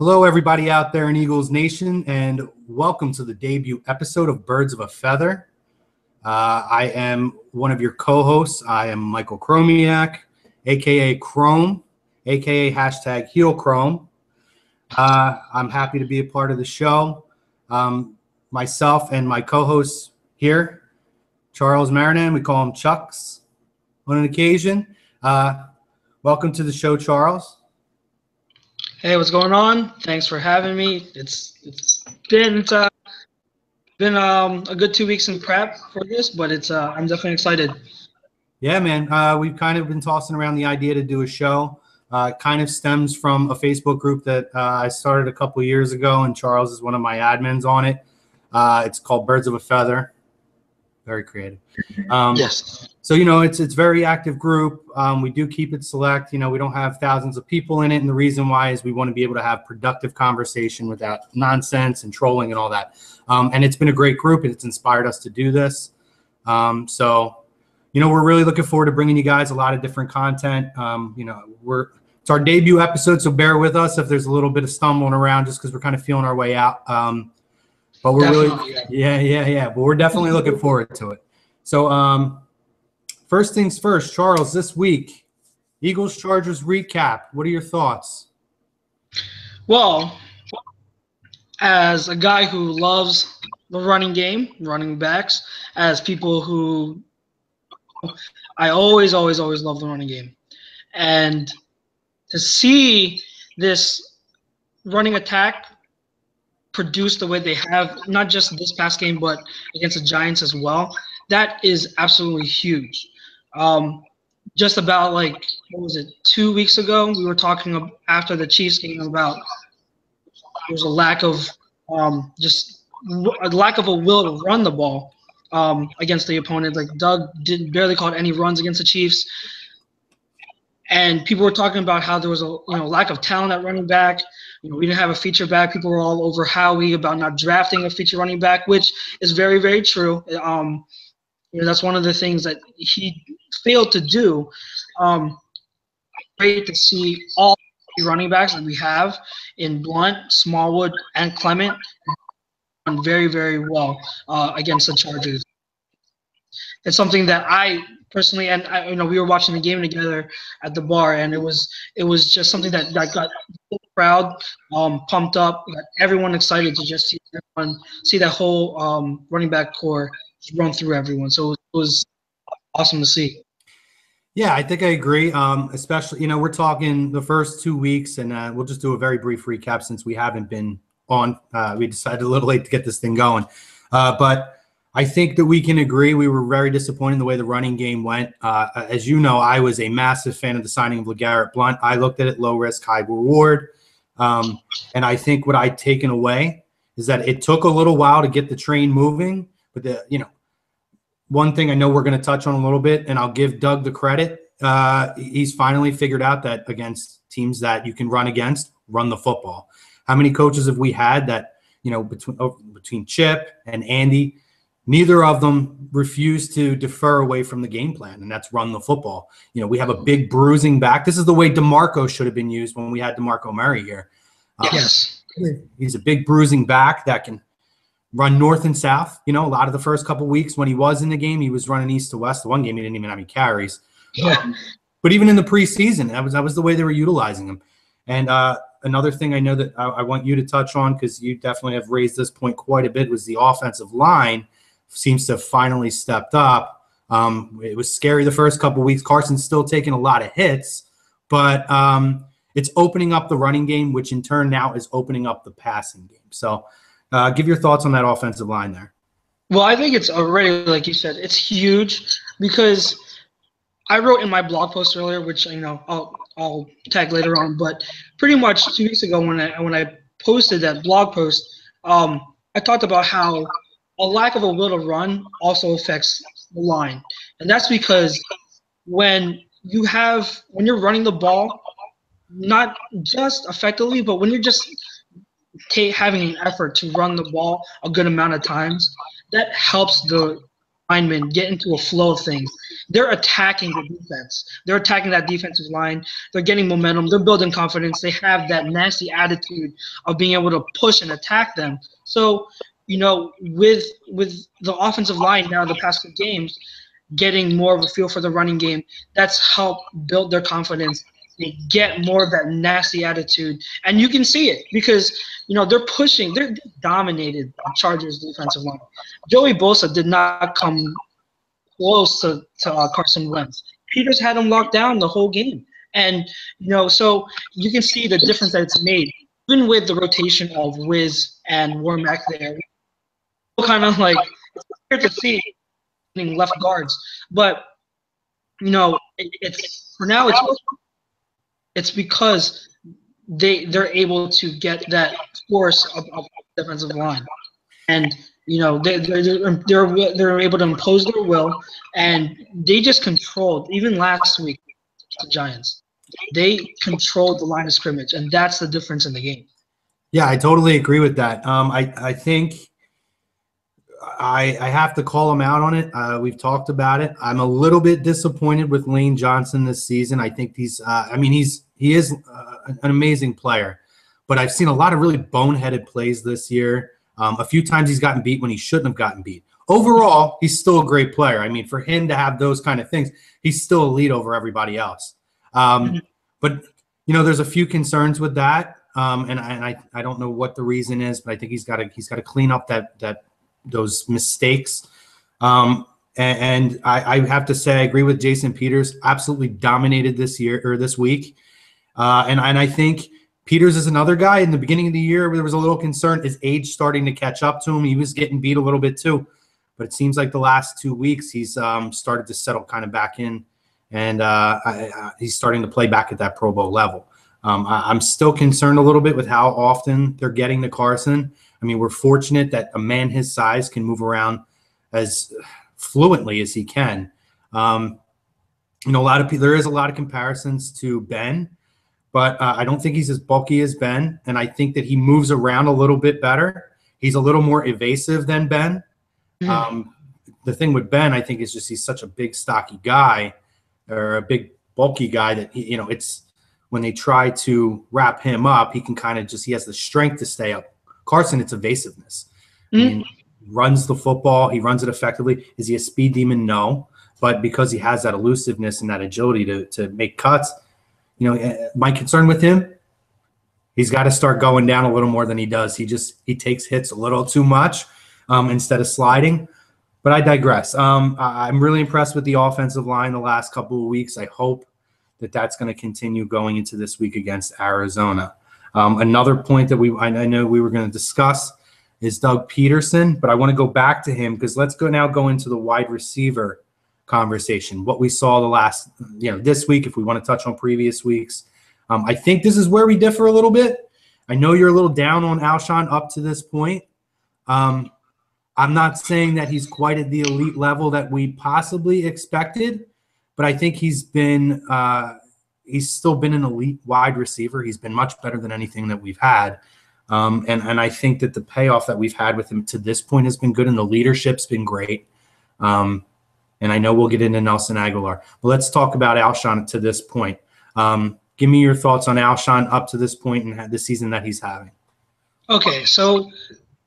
Hello, everybody out there in Eagles Nation, and welcome to the debut episode of Birds of a Feather. I am one of your co-hosts. I am Michael Chromiak, a.k.a. Chrome, a.k.a. hashtag Heel Chrome. I'm happy to be a part of the show. Myself and my co-hosts here, Charles Marinan, we call him Chucks on an occasion. Welcome to the show, Charles. Hey, what's going on? Thanks for having me. It's been a good 2 weeks in prep for this, but I'm definitely excited. Yeah, man. We've kind of been tossing around the idea to do a show. It kind of stems from a Facebook group that I started a couple years ago, and Charles is one of my admins on it. It's called Birds of a Feather. Very creative. Yes. So, it's a very active group. We do keep it select. We don't have thousands of people in it. And the reason why is we want to be able to have productive conversation without nonsense and trolling and all that. And it's been a great group. It's inspired us to do this. So, we're really looking forward to bringing you guys a lot of different content. It's our debut episode, so bear with us if there's a little bit of stumbling around just because we're kind of feeling our way out. But we're Definitely, yeah. But we're definitely looking forward to it. So, first things first, Charles, this week, Eagles-Chargers recap. What are your thoughts? Well, as a guy who loves the running game, running backs, as people who I always love the running game. And to see this running attack produce the way they have, not just this past game, but against the Giants as well, that is absolutely huge. Just about 2 weeks ago, we were talking after the Chiefs game about there was a lack of a will to run the ball against the opponent. Like Doug barely caught any runs against the Chiefs, and people were talking about how there was a lack of talent at running back. We didn't have a feature back. People were all over Howie about not drafting a feature running back, which is very, very true. That's one of the things that he failed to do. Great to see all running backs that we have in Blunt, Smallwood, and Clement done very, very well against the Chargers. It's something that I personally, and we were watching the game together at the bar, and it was just something that got the crowd pumped up, got everyone excited to just see that whole running back core run through everyone. So it was awesome to see. Yeah, I think I agree. Especially, we're talking the first 2 weeks, and we'll just do a very brief recap since we haven't been on. We decided a little late to get this thing going. But I think that we can agree we were very disappointed in the way the running game went. As you know, I was a massive fan of the signing of LeGarrette Blount. I looked at it low risk, high reward. And I think what I'd taken away is that it took a little while to get the train moving. But one thing I know we're going to touch on a little bit, and I'll give Doug the credit. He's finally figured out that against teams that you can run against, run the football. How many coaches have we had that, between Chip and Andy, neither of them refused to defer away from the game plan, and that's run the football. We have a big bruising back. This is the way DeMarco should have been used when we had DeMarco Murray here. Yes. He's a big bruising back that can run north and south. A lot of the first couple weeks when he was in the game, he was running east to west. The one game he didn't even have any carries. Yeah. But even in the preseason, that was the way they were utilizing him. And another thing I know that I want you to touch on, because you definitely have raised this point quite a bit, was the offensive line seems to have finally stepped up. It was scary the first couple weeks. Carson's still taking a lot of hits, but it's opening up the running game, which in turn now is opening up the passing game. So give your thoughts on that offensive line there. Well, I think it's already, like you said, it's huge because I wrote in my blog post earlier, which I'll tag later on, but pretty much 2 weeks ago when I posted that blog post, I talked about how a lack of a will to run also affects the line, and that's because when you're running the ball, not just effectively, but when you're just having an effort to run the ball a good amount of times, that helps the linemen get into a flow of things, they're attacking the defense. They're attacking that defensive line. They're getting momentum. They're building confidence. They have that nasty attitude of being able to push and attack them. So, with the offensive line now the past 2 games, getting more of a feel for the running game, that's helped build their confidence. They get more of that nasty attitude, and you can see it because they're pushing. They're dominated the Chargers defensive line. Joey Bosa did not come close to Carson Wentz. Peters had him locked down the whole game, and so you can see the difference that it's made. Even with the rotation of Wiz and Warmack there, kind of like it's weird to see left guards, but it's for now it's because they're able to get that force of defensive line, and they're able to impose their will, and they just controlled. Even last week, the Giants, they controlled the line of scrimmage, and that's the difference in the game. Yeah, I totally agree with that. I think I have to call him out on it. We've talked about it. I'm a little bit disappointed with Lane Johnson this season. I think he is an amazing player, but I've seen a lot of really boneheaded plays this year. A few times he's gotten beat when he shouldn't have gotten beat. Overall, he's still a great player. I mean, for him to have those kind of things, he's still a lead over everybody else. But there's a few concerns with that, and I don't know what the reason is, but I think he's got to clean up those mistakes. And I have to say, I agree with Jason Peters. Absolutely dominated this week, and I think Peters is another guy. In the beginning of the year, there was a little concern. His age starting to catch up to him. He was getting beat a little bit too, but it seems like the last 2 weeks he's started to settle kind of back in, and he's starting to play back at that Pro Bowl level. I'm still concerned a little bit with how often they're getting to Carson. I mean, we're fortunate that a man his size can move around as fluently as he can. A lot of people, there is a lot of comparisons to Ben, but I don't think he's as bulky as Ben, and I think that he moves around a little bit better. He's a little more evasive than Ben. The thing with Ben, I think, is just he's such a big, stocky guy, or a big, bulky guy that it's when they try to wrap him up, he can kind of he has the strength to stay up. Carson, it's evasiveness. I mean, he runs the football. He runs it effectively. Is he a speed demon? No. But because he has that elusiveness and that agility to make cuts, my concern with him, he's got to start going down a little more than he does. He takes hits a little too much instead of sliding. But I digress. I'm really impressed with the offensive line the last couple of weeks. I hope that that's going to continue going into this week against Arizona. Another point that I know we were going to discuss is Doug Peterson, but I want to go back to him because let's go into the wide receiver conversation. What we saw the last, this week, if we want to touch on previous weeks. I think this is where we differ a little bit. I know you're a little down on Alshon up to this point. I'm not saying that he's quite at the elite level that we possibly expected, but I think he's still been an elite wide receiver. He's been much better than anything that we've had. And I think that the payoff that we've had with him to this point has been good, and the leadership's been great. And I know we'll get into Nelson Aguilar. But let's talk about Alshon to this point. Give me your thoughts on Alshon up to this point and the season that he's having. Okay, so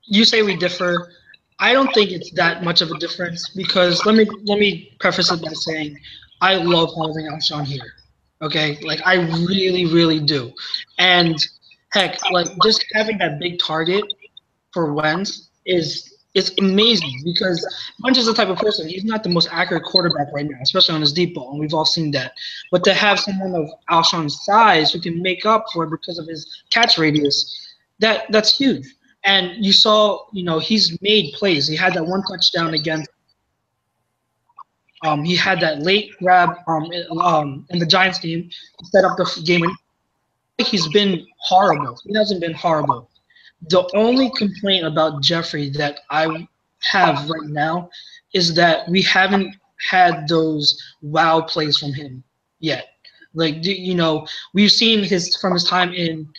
you say we differ. I don't think it's that much of a difference because let me preface it by saying I love having Alshon here. Okay, like I really, really do. And heck, like just having that big target for Wentz is amazing because Wentz is the type of person, he's not the most accurate quarterback right now, especially on his deep ball, and we've all seen that. But to have someone of Alshon's size who can make up for it because of his catch radius, that's huge. And you saw, he's made plays. He had that one touchdown against he had that late grab in the Giants game to set up the game. He's been horrible. He hasn't been horrible. The only complaint about Jeffrey that I have right now is that we haven't had those wow plays from him yet. Like, we've seen from his time in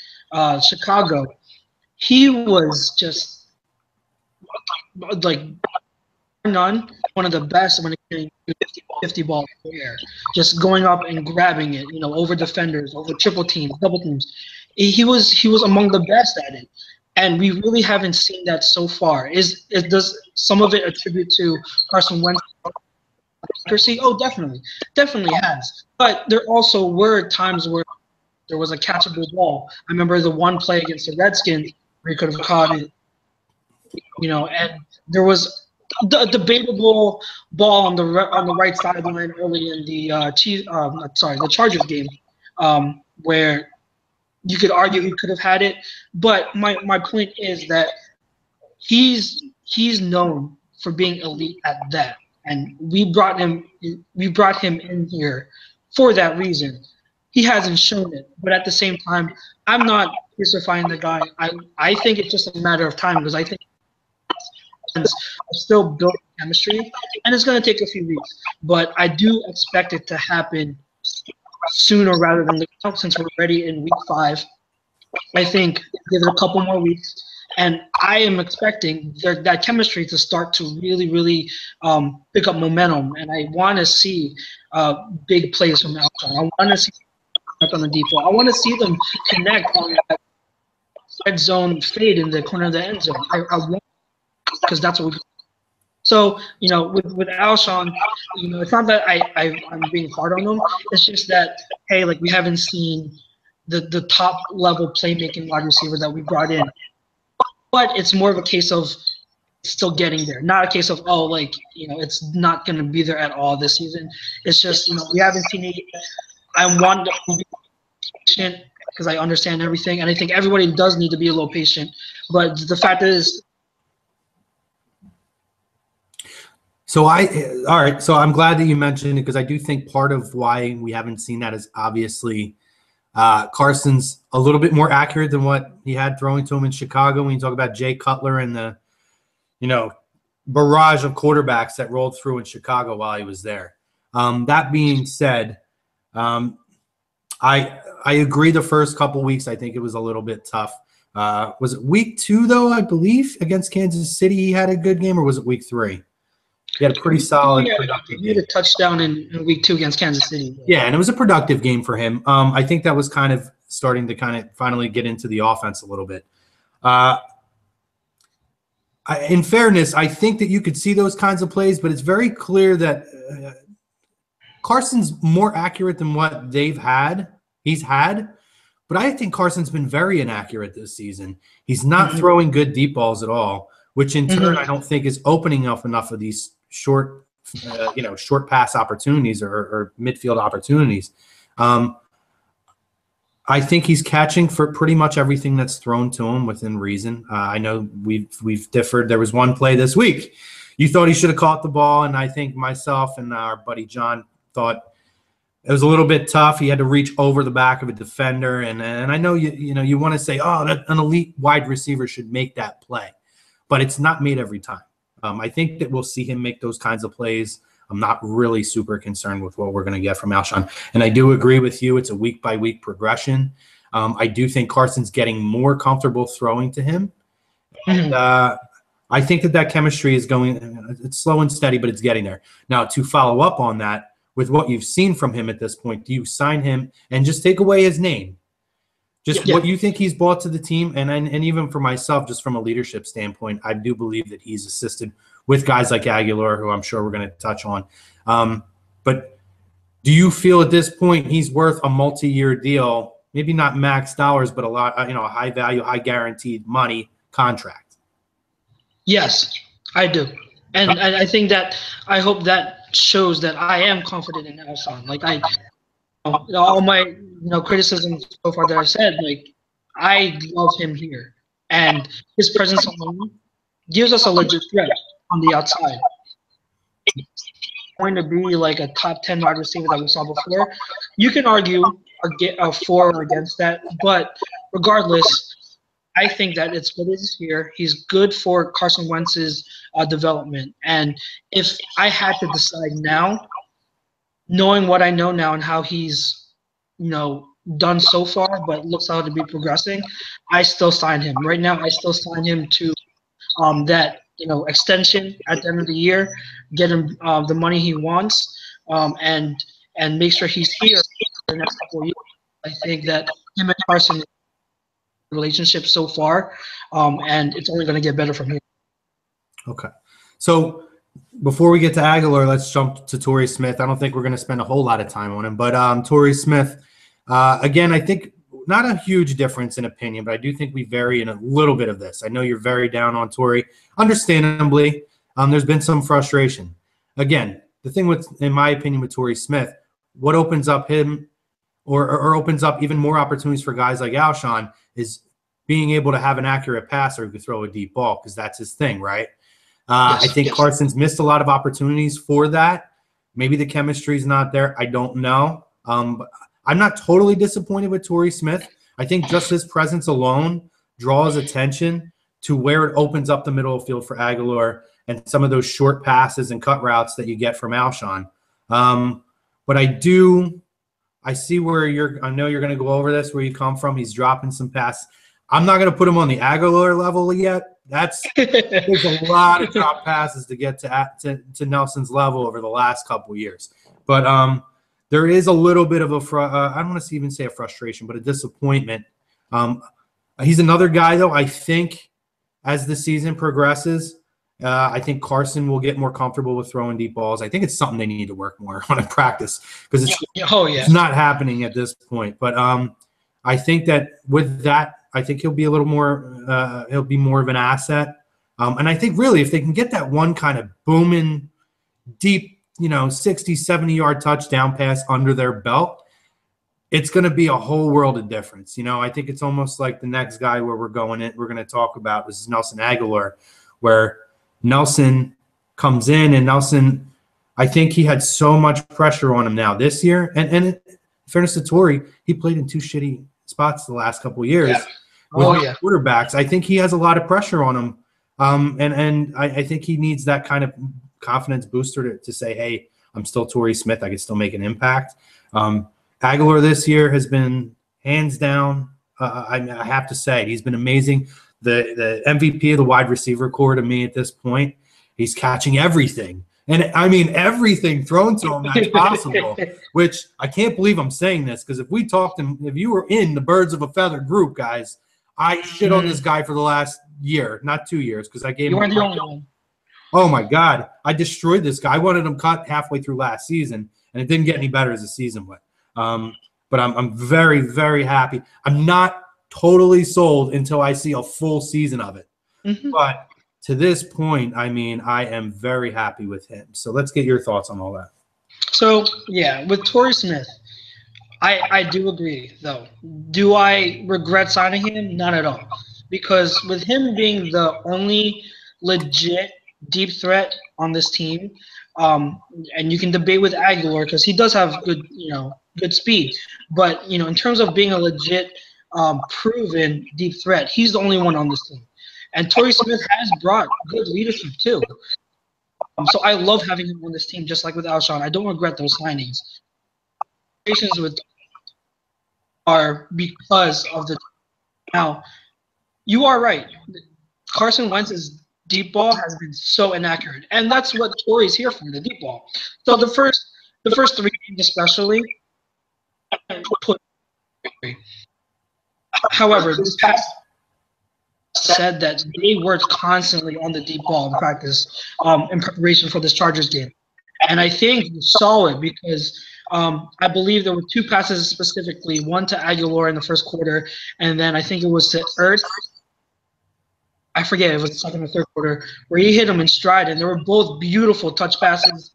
Chicago, he was just like none, one of the best when it came to 50 ball in the air. Just going up and grabbing it, over defenders, over triple teams, double teams. He was among the best at it. And we really haven't seen that so far. Does some of it attribute to Carson Wentz accuracy? Oh, definitely has. But there also were times where there was a catchable ball. I remember the one play against the Redskins where he could have caught it, and there was a debatable ball on the right sideline early in the Chargers game, where you could argue he could have had it. But my point is that he's known for being elite at that, and we brought him in here for that reason. He hasn't shown it, but at the same time, I'm not crucifying the guy. I think it's just a matter of time, because I think are still building chemistry, and it's going to take a few weeks. But I do expect it to happen sooner rather than later, since we're already in week 5. I think give it a couple more weeks, and I am expecting that chemistry to start to really, really pick up momentum. And I want to see big plays from Alshon. I want to see on the deep ball. I want to see them connect on that red zone fade in the corner of the end zone. I want, because that's what we. So with Alshon, it's not that I'm being hard on him. It's just that, hey, like, we haven't seen the top level playmaking wide receiver that we brought in. But it's more of a case of still getting there, not a case of it's not going to be there at all this season. It's just we haven't seen it yet. I want to be patient because I understand everything, and I think everybody does need to be a little patient. But the fact is. So all right. So I'm glad that you mentioned it, because I do think part of why we haven't seen that is obviously Carson's a little bit more accurate than what he had throwing to him in Chicago. When you talk about Jay Cutler and the, barrage of quarterbacks that rolled through in Chicago while he was there. That being said, I agree. The first couple weeks, I think it was a little bit tough. Was it week 2 though? I believe against Kansas City, he had a good game, or was it week 3? He had a pretty solid, productive game. He had a touchdown in week 2 against Kansas City. Yeah, and it was a productive game for him. I think that was kind of starting to finally get into the offense a little bit. In fairness, I think that you could see those kinds of plays, but it's very clear that Carson's more accurate than what he's had. But I think Carson's been very inaccurate this season. He's not throwing good deep balls at all, which in turn I don't think is opening up enough of these short pass opportunities or midfield opportunities. I think he's catching for pretty much everything that's thrown to him within reason. I know we've differed. There was one play this week. You thought he should have caught the ball, and I think myself and our buddy John thought it was a little bit tough. He had to reach over the back of a defender, and I know you want to say, that an elite wide receiver should make that play, but it's not made every time. I think that we'll see him make those kinds of plays. I'm not really super concerned with what we're going to get from Alshon. And I do agree with you. It's a week-by-week progression. I do think Carson's getting more comfortable throwing to him. And I think that chemistry is it's slow and steady, but it's getting there. Now, to follow up on that, with what you've seen from him at this point, do you sign him and just take away his name? What you think he's brought to the team, and even for myself, just from a leadership standpoint, I do believe that he's assisted with guys like Aguilar, who I'm sure we're going to touch on. But do you feel at this point he's worth a multi-year deal, maybe not max dollars, but a lot, a high value, high guaranteed money contract? Yes, I do. And I think that I hope that shows that I am confident in Alshon. Like, all my criticism so far that I've said, like, I love him here, and his presence alone gives us a legit threat on the outside. It's going to be like a top 10 wide receiver that we saw before. You can argue for or against that, but regardless, I think that it's good as here. He's good for Carson Wentz's development, and if I had to decide now, knowing what I know now and how he's, done so far, but looks out to be progressing, I still sign him. Right now, I still sign him to that extension at the end of the year, get him the money he wants, and make sure he's here for the next couple of years. I think that him and Carson relationship so far, and it's only going to get better from here. Okay. So before we get to Aguilar, let's jump to Torrey Smith. I don't think we're going to spend a whole lot of time on him, but Torrey Smith, again, I think not a huge difference in opinion, but I do think we vary in a little bit of this. I know you're very down on Torrey, understandably. There's been some frustration. Again, the thing in my opinion, with Torrey Smith, what opens up him or opens up even more opportunities for guys like Alshon is being able to have an accurate passer who can throw a deep ball, because that's his thing, right? Yes, I think Carson's missed a lot of opportunities for that. Maybe the chemistry's not there. I don't know. But I'm not totally disappointed with Torrey Smith. I think just his presence alone draws attention to where it opens up the middle of the field for Aguilar and some of those short passes and cut routes that you get from Alshon. But I see where I know you're going to go over this, where you come from. He's dropping some passes. I'm not going to put him on the Aguilar level yet. There's a lot of drop passes to get to Nelson's level over the last couple of years. But there is a little bit of I don't want to even say a frustration, but a disappointment. He's another guy, though, I think as the season progresses, I think Carson will get more comfortable with throwing deep balls. I think it's something they need to work more on in practice, because it's not happening at this point. But I think that with that, I think he'll be a little more he'll be more of an asset. And I think really if they can get that one kind of booming, deep, 60, 70-yard touchdown pass under their belt, it's going to be a whole world of difference. I think it's almost like the next guy where we're going to talk about. This is Nelson Aguilar, where Nelson comes in, and Nelson, I think he had so much pressure on him now this year. And in fairness to Torrey, he played in two shitty spots the last couple of years with quarterbacks. I think he has a lot of pressure on him. And I think he needs that kind of confidence booster to say, hey, I'm still Torrey Smith. I can still make an impact. Aguilar this year has been hands down. I have to say, he's been amazing. The MVP of the wide receiver core to me at this point. He's catching everything. And I mean everything thrown to him that's possible, which I can't believe I'm saying this, because if you were in the Birds of a Feather group, guys, I shit on this guy for the last year, not 2 years, because I gave him. You weren't the only one. Oh my God, I destroyed this guy. I wanted him cut halfway through last season, and it didn't get any better as the season went. But I'm very, very happy. I'm not totally sold until I see a full season of it. Mm-hmm. But to this point, I mean, I am very happy with him. So let's get your thoughts on all that. So, yeah, with Torrey Smith, I do agree, though. Do I regret signing him? Not at all. Because with him being the only legit deep threat on this team, and you can debate with Aguilar because he does have good speed. But, in terms of being a legit proven deep threat, he's the only one on this team. And Torrey Smith has brought good leadership too. So I love having him on this team, just like with Alshon. I don't regret those signings. With are because of the. Now, you are right. Carson Wentz's deep ball has been so inaccurate, and that's what Torrey's here for, the deep ball. So the first 3 games especially. However, this past said that they worked constantly on the deep ball in practice in preparation for this Chargers game. And I think you saw it because I believe there were 2 passes specifically, one to Aguilar in the first quarter, and then I think it was to Ertz. I forget, it was the second or third quarter, where he hit him in stride, and they were both beautiful touch passes.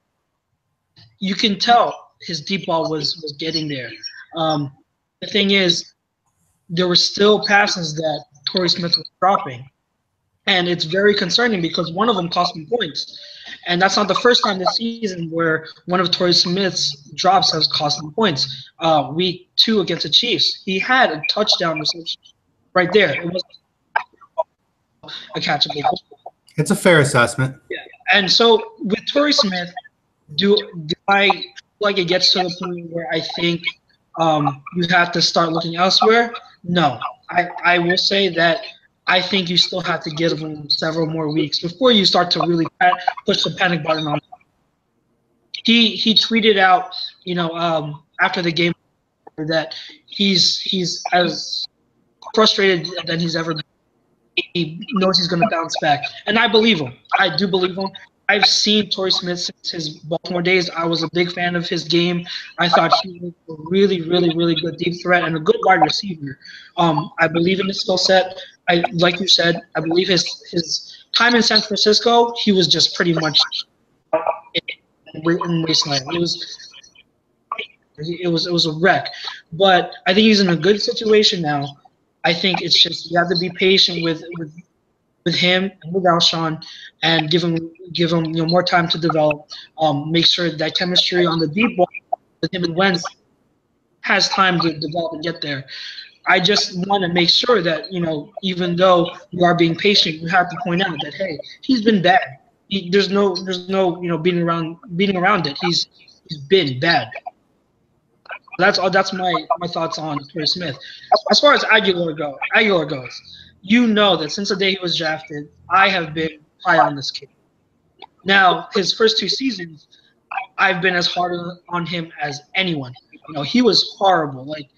You can tell his deep ball was getting there. The thing is, there were still passes that Torrey Smith was dropping. And it's very concerning because one of them cost him points. And that's not the first time this season where one of Torrey Smith's drops has cost him points. Week 2 against the Chiefs, he had a touchdown reception right there. It was a catchable goal. It's a fair assessment. Yeah. And so with Torrey Smith, do I feel like it gets to the point where I think you have to start looking elsewhere? No. I will say that I think you still have to give him several more weeks before you start to really push the panic button on him. He tweeted out, after the game that he's as frustrated than he's ever been. He knows he's going to bounce back, and I believe him. I do believe him. I've seen Torrey Smith since his Baltimore days. I was a big fan of his game. I thought he was a really, really, really good deep threat and a good wide receiver. I believe in his skill set. Like you said, I believe his time in San Francisco, he was just pretty much in wasteland. It was a wreck. But I think he's in a good situation now. I think it's just you have to be patient with him and with Alshon, and give him more time to develop. Make sure that chemistry on the deep ball with him and Wentz has time to develop and get there. I just want to make sure that even though you are being patient, you have to point out that hey, he's been bad. There's no beating around it. He's been bad. That's all. That's my thoughts on Torrey Smith. As far as Aguilar goes, you know that since the day he was drafted, I have been high on this kid. Now, his first 2 seasons, I've been as hard on him as anyone. He was horrible. Like,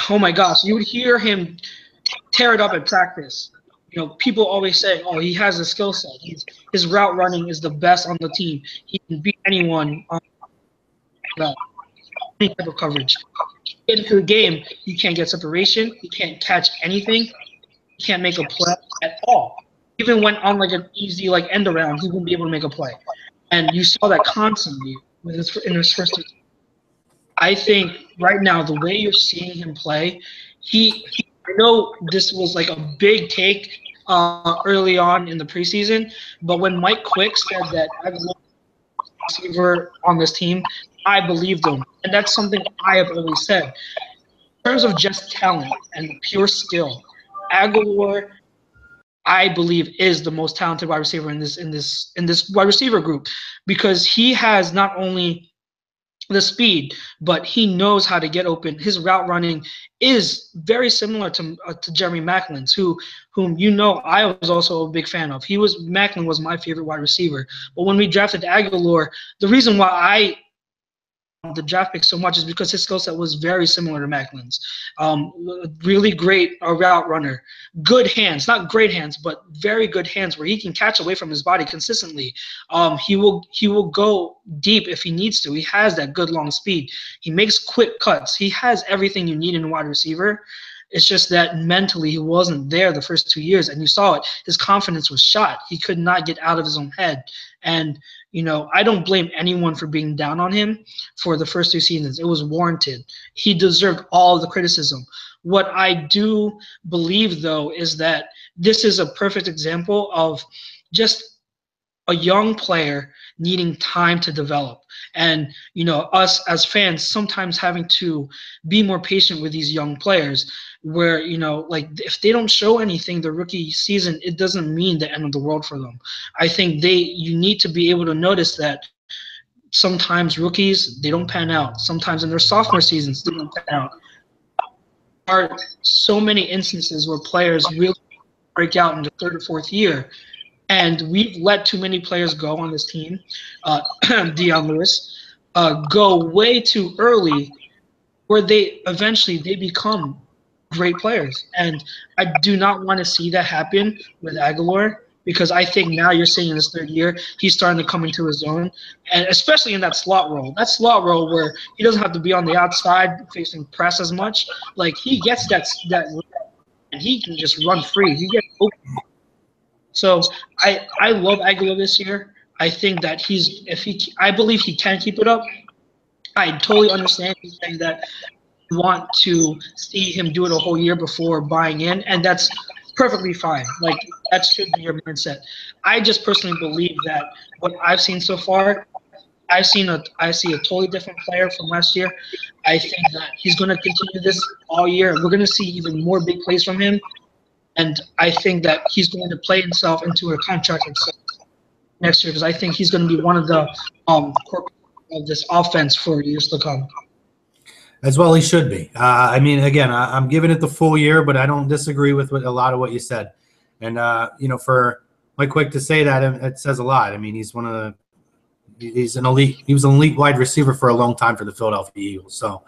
oh my gosh, you would hear him tear it up at practice. People always say, "Oh, he has a skill set. His route running is the best on the team. He can beat anyone on any type of coverage." Into the game, he can't get separation. He can't catch anything. He can't make a play at all. Even when on like an easy end around, he wouldn't be able to make a play. And you saw that constantly in his first 2 seasons. I think right now the way you're seeing him play, I know this was like a big take early on in the preseason, but when Mike Quick said that I was a receiver on this team, I believed him, and that's something I have always said. In terms of just talent and pure skill, Aguilar, I believe, is the most talented wide receiver in this wide receiver group, because he has not only the speed, but he knows how to get open. His route running is very similar to Jeremy Maclin's, whom I was also a big fan of. Maclin was my favorite wide receiver. But when we drafted Aguilar, the reason why I the draft pick so much is because his skill set was very similar to Macklin's. Really great route runner, good hands, not great hands, but very good hands where he can catch away from his body consistently. He will go deep if he needs to. He has that good long speed. He makes quick cuts. He has everything you need in a wide receiver. It's just that mentally he wasn't there the first 2 years, and you saw it. His confidence was shot. He could not get out of his own head. And, I don't blame anyone for being down on him for the first 2 seasons. It was warranted. He deserved all of the criticism. What I do believe, though, is that this is a perfect example of just a young player needing time to develop. And, us as fans sometimes having to be more patient with these young players where, if they don't show anything the rookie season, it doesn't mean the end of the world for them. I think you need to be able to notice that sometimes rookies, they don't pan out. Sometimes in their sophomore seasons, they don't pan out. There are so many instances where players really break out in the 3rd or 4th year. And we've let too many players go on this team, Deion Lewis, go way too early, where they become great players. And I do not want to see that happen with Aguilar, because I think now you're seeing in his 3rd year, he's starting to come into his own, and especially in that slot role. That slot role where he doesn't have to be on the outside facing press as much. Like, he gets that and he can just run free. He gets open. So I love Aguilar this year. I think that I believe he can keep it up. I totally understand you saying that you want to see him do it a whole year before buying in, and that's perfectly fine. Like, that should be your mindset. I just personally believe that what I've seen so far, I see a totally different player from last year. I think that he's going to continue this all year. We're going to see even more big plays from him. And I think that he's going to play himself into a contract next year, because I think he's going to be one of the core of this offense for years to come. As well he should be. I mean, again, I'm giving it the full year, but I don't disagree with a lot of what you said. And, for Mike Quick to say that, it says a lot. I mean, he was an elite wide receiver for a long time for the Philadelphia Eagles. So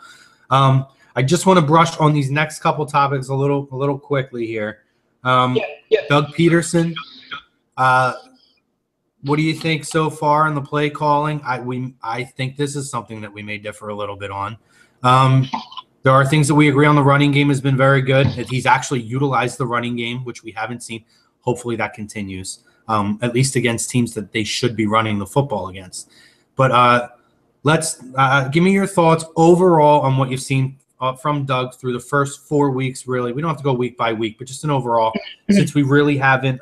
I just want to brush on these next couple topics a little quickly here. Doug Peterson, what do you think so far in the play calling? I think this is something that we may differ a little bit on. There are things that we agree on. The running game has been very good. He's actually utilized the running game, which we haven't seen. Hopefully that continues, at least against teams that they should be running the football against. But let's give me your thoughts overall on what you've seen from Doug through the first 4 weeks. Really, we don't have to go week by week, but just an overall, since we really haven't,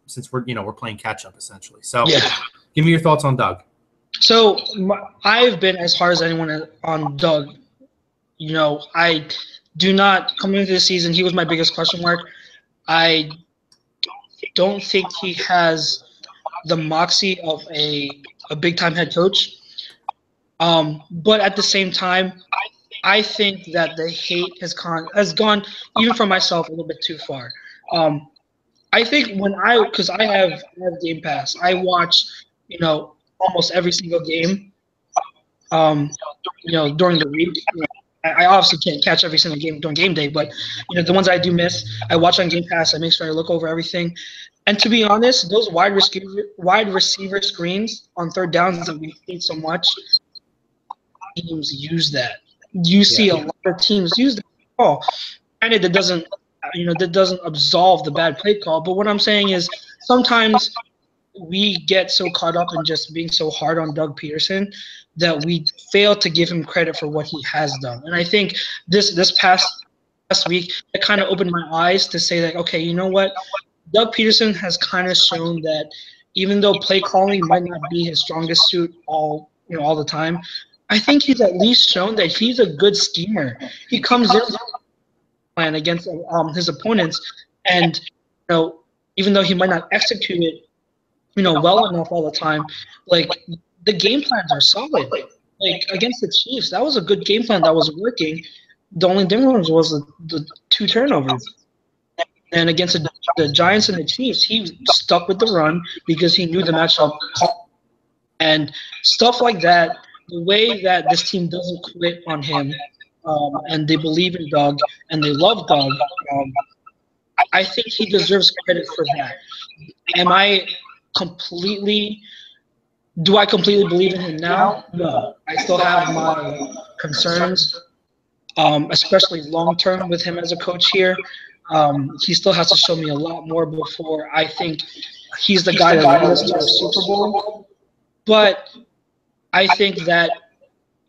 since we're playing catch up essentially. So, give me your thoughts on Doug. So I've been as hard as anyone on Doug. I do not coming into the season. He was my biggest question mark. I don't think he has the moxie of a big time head coach. But at the same time, I think that the hate has gone even for myself a little bit too far. I think because I have Game Pass, I watch almost every single game. During the week. I obviously can't catch every single game during game day, but the ones I do miss, I watch on Game Pass. I make sure I look over everything. And to be honest, those wide receiver screens on third downs that we hate so much, teams use that. You see a lot of teams use that call. And that doesn't absolve the bad play call. But what I'm saying is sometimes we get so caught up in just being so hard on Doug Peterson that we fail to give him credit for what he has done. And I think this past week, it kind of opened my eyes to say that, okay, you know what? Doug Peterson has kind of shown that even though play calling might not be his strongest suit all the time, I think he's at least shown that he's a good schemer. He comes in plan against his opponents, and even though he might not execute it well enough all the time, like the game plans are solid. Like against the Chiefs, that was a good game plan that was working. The only difference was the 2 turnovers. And against the Giants and the Chiefs, he stuck with the run because he knew the matchup. And stuff like that, the way that this team doesn't quit on him, and they believe in Doug and they love Doug, I think he deserves credit for that. Do I completely believe in him now? No. I still have my concerns, especially long-term with him as a coach here. He still has to show me a lot more before I think he's the guy that leads us to a Super Bowl. But I think that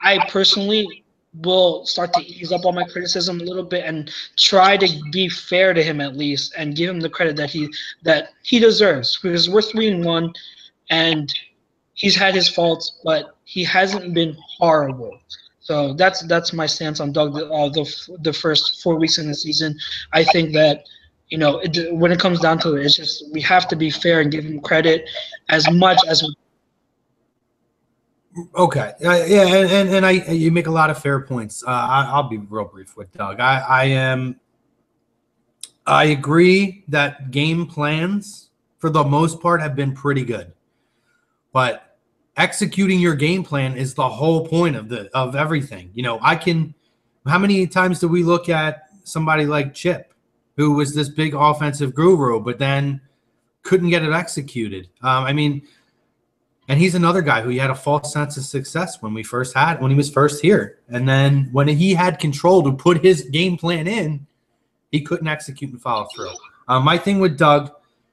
I personally will start to ease up on my criticism a little bit and try to be fair to him at least and give him the credit that he deserves, because we're 3-1 and he's had his faults, but he hasn't been horrible. So that's my stance on Doug. The first 4 weeks in the season, I think that when it comes down to it, it's just we have to be fair and give him credit as much as we. Okay, and you make a lot of fair points. I'll be real brief with Doug. I agree that game plans for the most part have been pretty good, but executing your game plan is the whole point of everything. How many times do we look at somebody like Chip, who was this big offensive guru, but then couldn't get it executed? And he's another guy who he had a false sense of success when he was first here. And then when he had control to put his game plan in, he couldn't execute and follow through. My thing with Doug,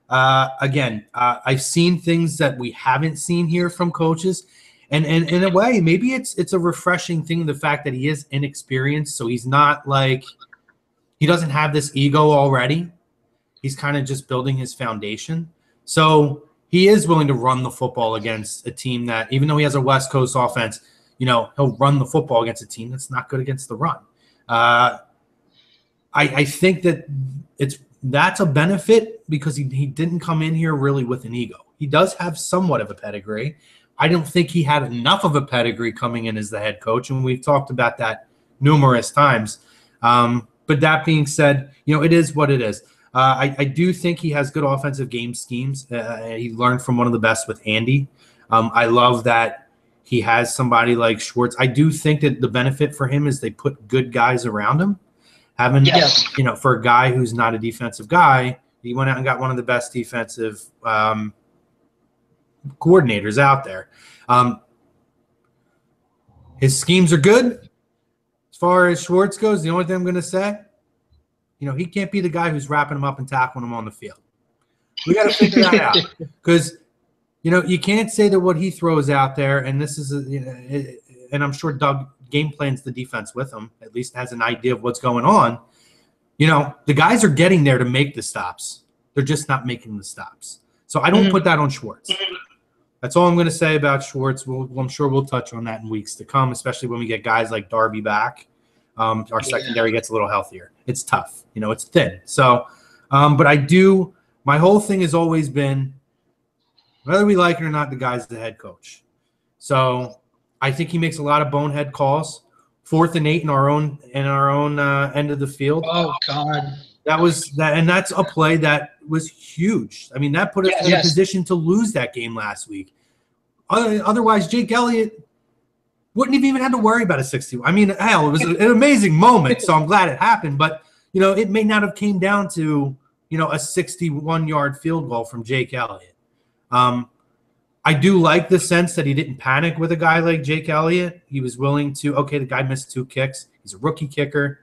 I've seen things that we haven't seen here from coaches. And in a way, maybe it's a refreshing thing, the fact that he is inexperienced. So he's not like – he doesn't have this ego already. He's kind of just building his foundation. So – he is willing to run the football against a team that, even though he has a West Coast offense, he'll run the football against a team that's not good against the run. I think that's a benefit because he didn't come in here really with an ego. He does have somewhat of a pedigree. I don't think he had enough of a pedigree coming in as the head coach, and we've talked about that numerous times. But that being said, it is what it is. I do think he has good offensive game schemes. He learned from one of the best with Andy. I love that he has somebody like Schwartz. I do think that the benefit for him is they put good guys around him. Having, for a guy who's not a defensive guy, he went out and got one of the best defensive coordinators out there. His schemes are good. As far as Schwartz goes, the only thing I'm going to say, he can't be the guy who's wrapping him up and tackling him on the field. We got to figure that out because, you can't say that what he throws out there, and this is, and I'm sure Doug game plans the defense with him, at least has an idea of what's going on. The guys are getting there to make the stops. They're just not making the stops. So I don't put that on Schwartz. That's all I'm going to say about Schwartz. I'm sure we'll touch on that in weeks to come, especially when we get guys like Darby back. Our secondary gets a little healthier. It's tough. It's thin. So, but my whole thing has always been, whether we like it or not, the guy's the head coach. So I think he makes a lot of bonehead calls. 4th and 8 in our own end of the field. Oh God, and that's a play that was huge. I mean, that put us in a position to lose that game last week. Otherwise, Jake Elliott wouldn't have even had to worry about a 61. I mean, hell, it was an amazing moment, so I'm glad it happened. But it may not have came down to a 61-yard field goal from Jake Elliott. I do like the sense that he didn't panic with a guy like Jake Elliott. He was willing to, the guy missed 2 kicks. He's a rookie kicker.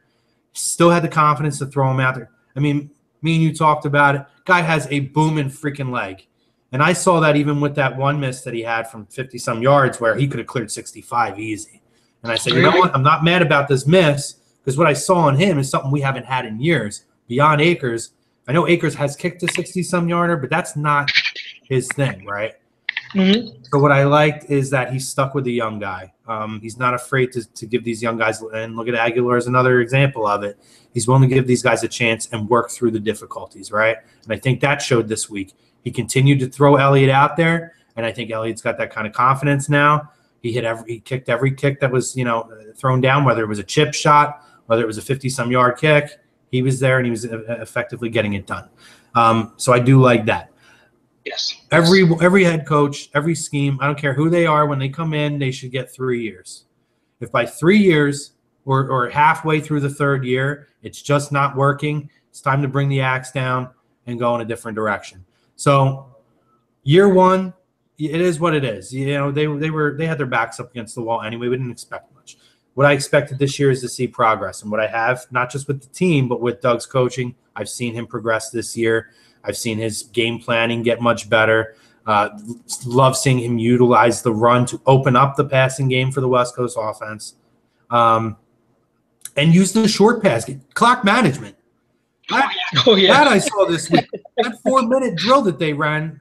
Still had the confidence to throw him out there. I mean, me and you talked about it. Guy has a booming freaking leg. And I saw that even with that one miss that he had from 50-some yards where he could have cleared 65 easy. And I said, you know what? I'm not mad about this miss because what I saw in him is something we haven't had in years. Beyond Akers, I know Akers has kicked a 60-some yarder, but that's not his thing, right? Mm-hmm. So what I liked is that he stuck with the young guy. He's not afraid to give these young guys, and look at Aguilar as another example of it. He's willing to give these guys a chance and work through the difficulties, right? And I think that showed this week. He continued to throw Elliott out there, and I think Elliott's got that kind of confidence now. He kicked every kick that was, thrown down, whether it was a chip shot, whether it was a 50-some yard kick. He was there, and he was effectively getting it done. So I do like that. Yes. Every head coach, every scheme, I don't care who they are, when they come in, they should get 3 years. If by 3 years or halfway through the 3rd year, it's just not working, it's time to bring the axe down and go in a different direction. So year 1, it is what it is. They had their backs up against the wall anyway. We didn't expect much. What I expected this year is to see progress. And what I have, not just with the team, but with Doug's coaching, I've seen him progress this year. I've seen his game planning get much better. Love seeing him utilize the run to open up the passing game for the West Coast offense. And use the short pass. Clock management. That I saw this week. That 4-minute drill that they ran.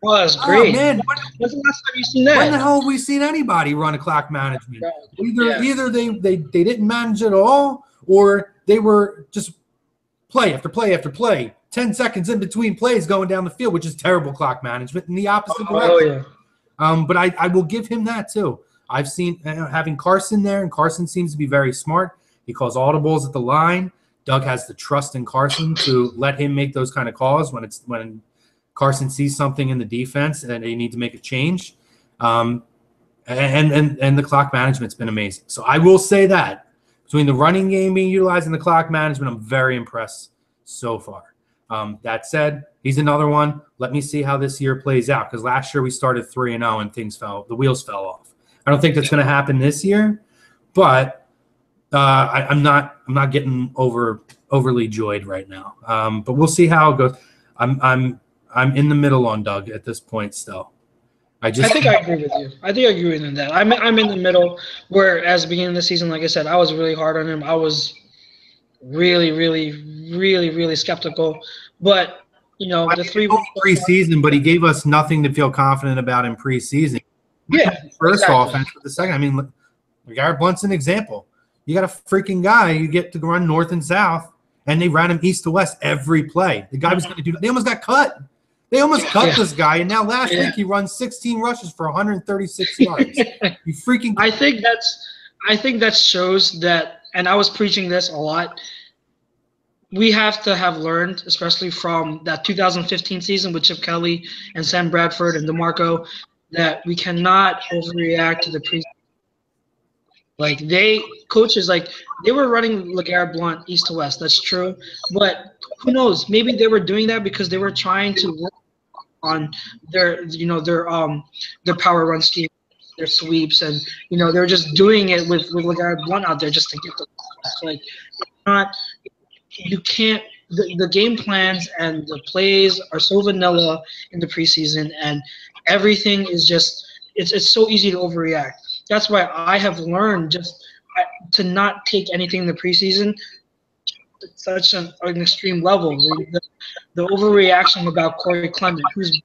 Oh, that's great. Oh, man. When's the last time you seen that? When the hell have we seen anybody run a clock management? Either they didn't manage at all, or they were just play after play after play. 10 seconds in between plays going down the field, which is terrible clock management in the opposite direction. But I will give him that too. I've seen having Carson there, and Carson seems to be very smart. He calls audibles at the line. Doug has the trust in Carson to let him make those kind of calls when Carson sees something in the defense and they need to make a change. And the clock management's been amazing. So I will say that between the running game being utilized and the clock management, I'm very impressed so far. That said, he's another one. Let me see how this year plays out, because last year we started 3-0 and the wheels fell off. I don't think that's going to happen this year, but I'm not getting overly joyed right now. But we'll see how it goes. I'm in the middle on Doug at this point still. I think I agree with you. I think I agree with you in that. I'm in the middle where, as the beginning of the season, like I said, I was really hard on him. I was really, really, really, really skeptical. But, the 3 weeks preseason, but he gave us nothing to feel confident about in preseason. Yeah. First offense with the second. I mean, Garrett Blunt's an example. You got a freaking guy you get to run north and south, and they ran him east to west every play. The guy was going to do – they almost got cut. They almost cut this guy, and now last week he runs 16 rushes for 136 yards. You freaking – I think I think that shows that, and I was preaching this a lot. We have to have learned, especially from that 2015 season with Chip Kelly and Sam Bradford and DeMarco, that we cannot overreact to the preseason. Like coaches, like they were running LeGarrette Blount east to west. That's true, but who knows? Maybe they were doing that because they were trying to work on their power run scheme, their sweeps, and they're just doing it with LeGarrette Blount out there just to get the like. Not you can't. The game plans and the plays are so vanilla in the preseason, and everything is just it's so easy to overreact. That's why I have learned to not take anything in the preseason at such an extreme level. The overreaction about Corey Clement, who's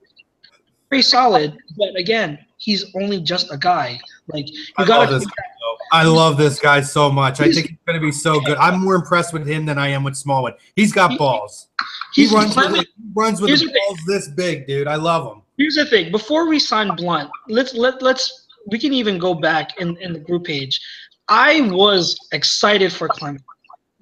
very solid, but again, he's only just a guy. Like I love this guy so much. I think he's going to be so good. I'm more impressed with him than I am with Smallwood. He's got balls. He runs with the balls this big, dude. I love him. Here's the thing. Before we sign Blount, we can even go back in the group page. I was excited for Clement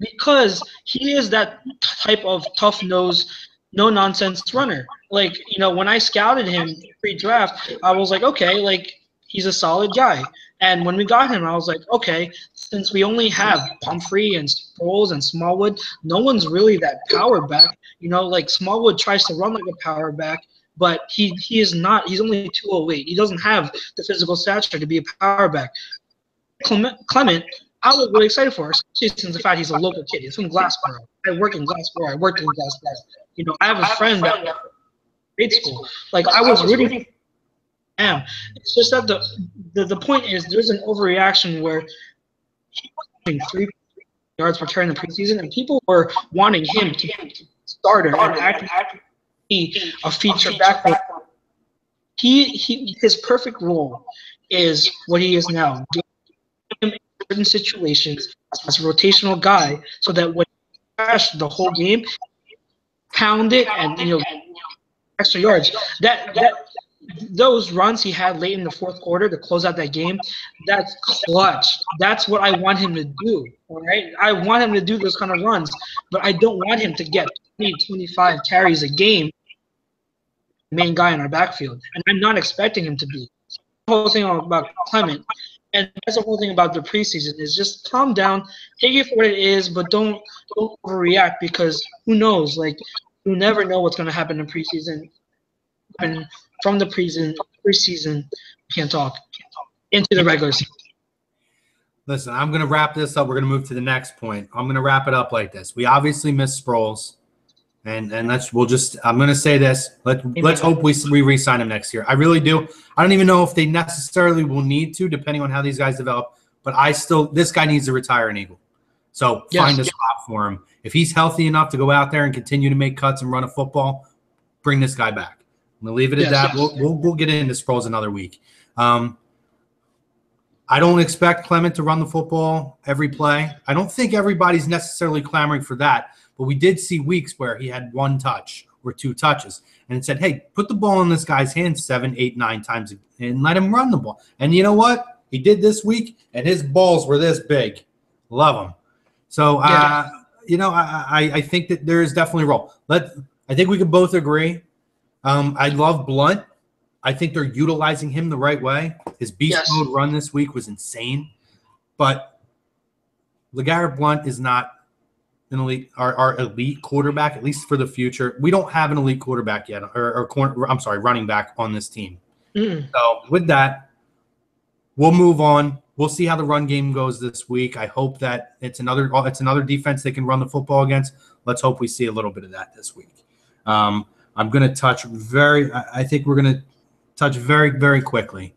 because he is that type of tough-nosed, no-nonsense runner. Like, when I scouted him pre-draft, I was like, okay, like, he's a solid guy. And when we got him, I was like, okay, since we only have Pumphrey and Sproles and Smallwood, no one's really that power back. Like Smallwood tries to run like a power back, but he is not. He's only 208. He doesn't have the physical stature to be a power back. Clement, I was really excited for, especially since the fact he's a local kid. He's from Glassboro. I work in Glassboro. I worked in Glassboro. I have a friend that went to grade school. Like, I was rooting. It's just that the point is there's an overreaction where he was getting 3 yards per carry in the preseason, and people were wanting him to be a starter and actually be a feature back. His perfect role is what he is now. Him in certain situations as a rotational guy, so that when he crashed the whole game, pound it and extra yards. Those runs he had late in the fourth quarter to close out that game, that's clutch. That's what I want him to do, all right? I want him to do those kind of runs, but I don't want him to get 20, 25 carries a game, main guy in our backfield, and I'm not expecting him to be. The whole thing about Clement, and that's the whole thing about the preseason, is just calm down, take it for what it is, but don't overreact, because who knows? Like, you never know what's going to happen in preseason. And from the preseason, can't talk into the regular season. Listen, I'm going to wrap this up. We're going to move to the next point. I'm going to wrap it up like this. We obviously miss Sproles, and I'm going to say this. Let's hope we re-sign him next year. I really do. I don't even know if they necessarily will need to, depending on how these guys develop. But this guy needs to retire an Eagle. So find a spot for him. If he's healthy enough to go out there and continue to make cuts and run a football, bring this guy back. I'm gonna leave it at that. We'll get into Sproles another week. I don't expect Clement to run the football every play. I don't think everybody's necessarily clamoring for that, but we did see weeks where he had 1 touch or 2 touches, and it said, "Hey, put the ball in this guy's hands 7, 8, 9 times and let him run the ball." And you know what? He did this week, and his balls were this big. Love him. So I think that there is definitely a role. I think we can both agree. I love Blount. I think they're utilizing him the right way. His beast mode run this week was insane. But LeGarrette Blount is not our elite quarterback, at least for the future. We don't have an elite quarterback yet, running back on this team. So with that, we'll move on. We'll see how the run game goes this week. I hope that it's another defense they can run the football against. Let's hope we see a little bit of that this week. I'm going to touch I think we're going to touch very, very quickly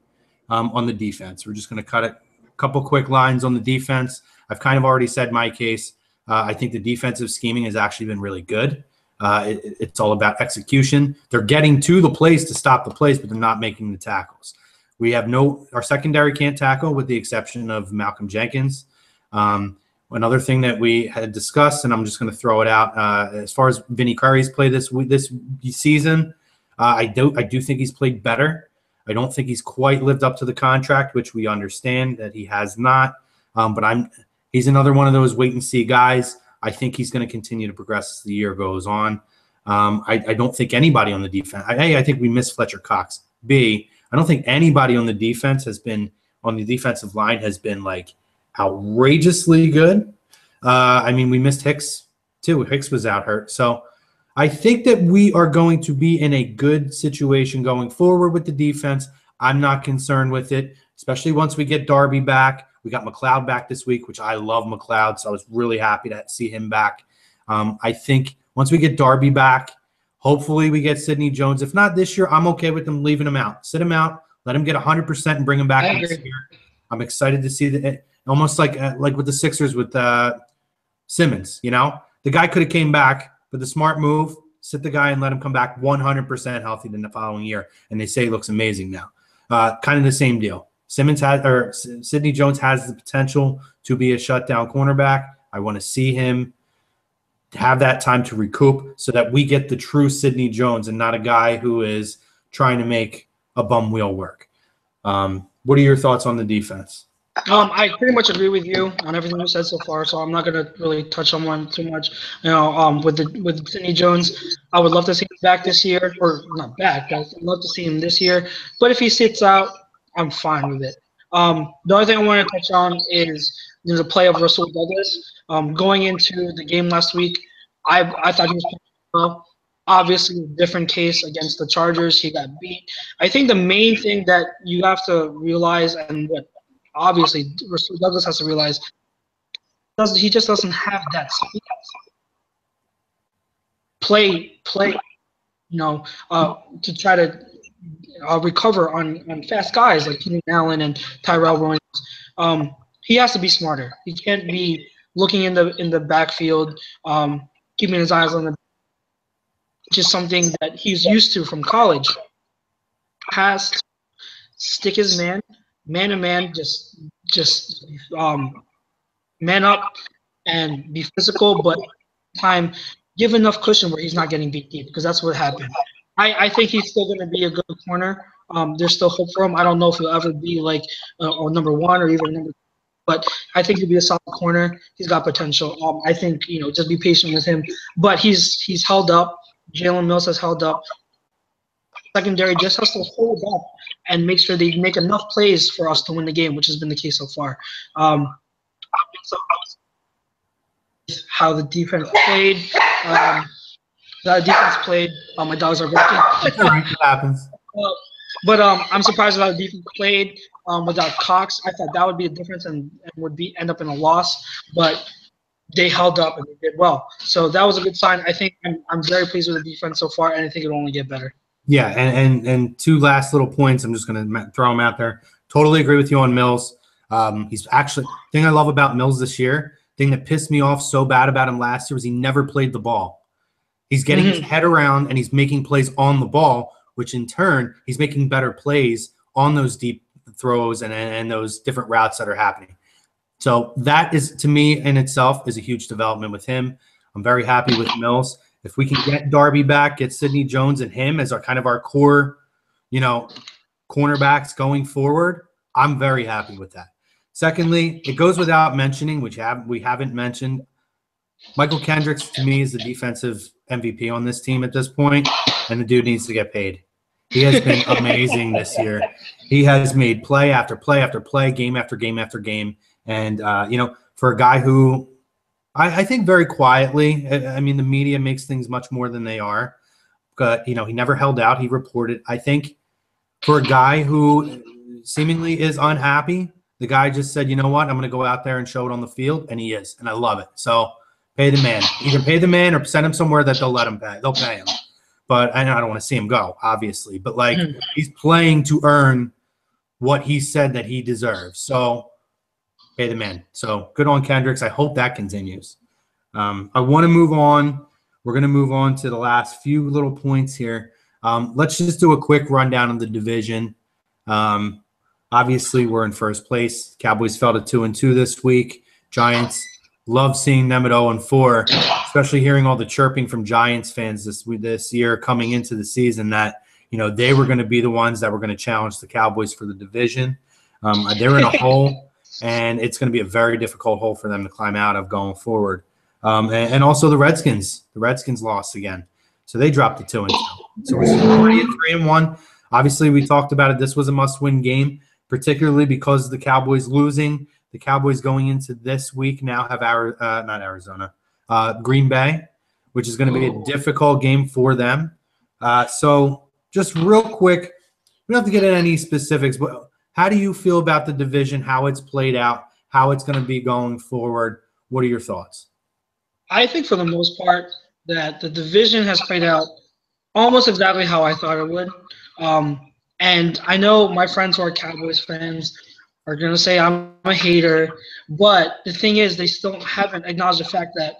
on the defense. We're just going to cut a couple quick lines on the defense. I've kind of already said my case. I think the defensive scheming has actually been really good. It's all about execution. They're getting to the place to stop the plays, but they're not making the tackles. We have our secondary can't tackle with the exception of Malcolm Jenkins. Another thing that we had discussed, and I'm just going to throw it out, as far as Vinny Curry's play this season, I do think he's played better. I don't think he's quite lived up to the contract, which we understand that he has not. But he's another one of those wait and see guys. I think he's going to continue to progress as the year goes on. I don't think anybody on the defense. I think we missed Fletcher Cox. B, I don't think anybody on the defensive line has been like outrageously good. I mean, we missed Hicks too. Hicks was out hurt. So I think that we are going to be in a good situation going forward with the defense. I'm not concerned with it, especially once we get Darby back. We got McLeod back this week, which I love McLeod, so I was really happy to see him back. I think once we get Darby back, hopefully we get Sidney Jones. If not this year, I'm okay with them leaving him out. Sit him out, let him get 100% and bring him back next year. I'm excited to see that. Almost like with the Sixers with Simmons, you know? The guy could have came back, but the smart move, sit the guy and let him come back 100% healthy in the following year, and they say he looks amazing now. Kind of the same deal. Sidney Jones has the potential to be a shutdown cornerback. I want to see him have that time to recoup so that we get the true Sidney Jones and not a guy who is trying to make a bum wheel work. What are your thoughts on the defense? I pretty much agree with you on everything you said so far, so I'm not gonna really touch on one too much. You know, with Sidney Jones, I would love to see him back this year, or not back. I'd love to see him this year, but if he sits out, I'm fine with it. The other thing I want to touch on is there's a play of Russell Douglas. Going into the game last week, I thought he was playing well. Obviously, a different case against the Chargers. He got beat. I think the main thing that you have to realize, and what obviously Russell Douglas has to realize, he just doesn't have that speed. Play, to try to recover on fast guys like Keenan Allen and Tyrell Williams. He has to be smarter. He can't be looking in the backfield, keeping his eyes on the, which is something that he's used to from college. Has to stick his man to man, just man up and be physical, but time give enough cushion where he's not getting beat deep, because that's what happened. I think he's still going to be a good corner. There's still hope for him. I don't know if he'll ever be like or number one or even number two, but I think he'll be a solid corner. He's got potential. I think, just be patient with him. But he's held up. Jalen Mills has held up. Secondary just has to hold up and make sure they make enough plays for us to win the game, which has been the case so far. How the defense played. My dogs are barking. All right, it happens. But I'm surprised about the defense played without Cox. I thought that would be a difference and would end up in a loss. But they held up and they did well. So that was a good sign. I think I'm very pleased with the defense so far, and I think it'll only get better. Yeah, and two last little points. I'm just going to throw them out there. Totally agree with you on Mills. He's actually – thing I love about Mills this year, thing that pissed me off so bad about him last year was he never played the ball. He's getting his head around and he's making plays on the ball, which in turn he's making better plays on those deep throws and those different routes that are happening. So that is, to me in itself, is a huge development with him. I'm very happy with Mills. If we can get Darby back, get Sidney Jones and him as our core, cornerbacks going forward, I'm very happy with that. Secondly, it goes without mentioning, which we haven't mentioned, Michael Kendricks, to me, is the defensive MVP on this team at this point, and the dude needs to get paid. He has been amazing this year. He has made play after play after play, game after game after game. And, for a guy who I think very quietly, I mean, the media makes things much more than they are. But, he never held out. He reported. I think for a guy who seemingly is unhappy, the guy just said, you know what, I'm going to go out there and show it on the field, and he is. And I love it. So pay the man. Either pay the man or send him somewhere that they'll let him pay. They'll pay him. But I don't want to see him go, obviously. But, he's playing to earn what he said that he deserves. So pay the man. So good on Kendricks. I hope that continues. I want to move on. We're going to move on to the last few little points here. Let's just do a quick rundown of the division. Obviously, we're in first place. Cowboys fell to 2-2 this week. Giants, love seeing them at 0-4, especially hearing all the chirping from Giants fans this year coming into the season that, they were going to be the ones that were going to challenge the Cowboys for the division. They're in a hole. and it's going to be a very difficult hole for them to climb out of going forward. And also the Redskins. The Redskins lost again, so they dropped to 2-2. So we're still already at 3-1. Obviously, we talked about it. This was a must-win game, particularly because of the Cowboys losing. The Cowboys going into this week now have Green Bay, which is going to be a difficult game for them. So just real quick, we don't have to get into any specifics, but how do you feel about the division, how it's played out, how it's going to be going forward? What are your thoughts? I think for the most part that the division has played out almost exactly how I thought it would. And I know my friends who are Cowboys fans are going to say I'm a hater, but the thing is they still haven't acknowledged the fact that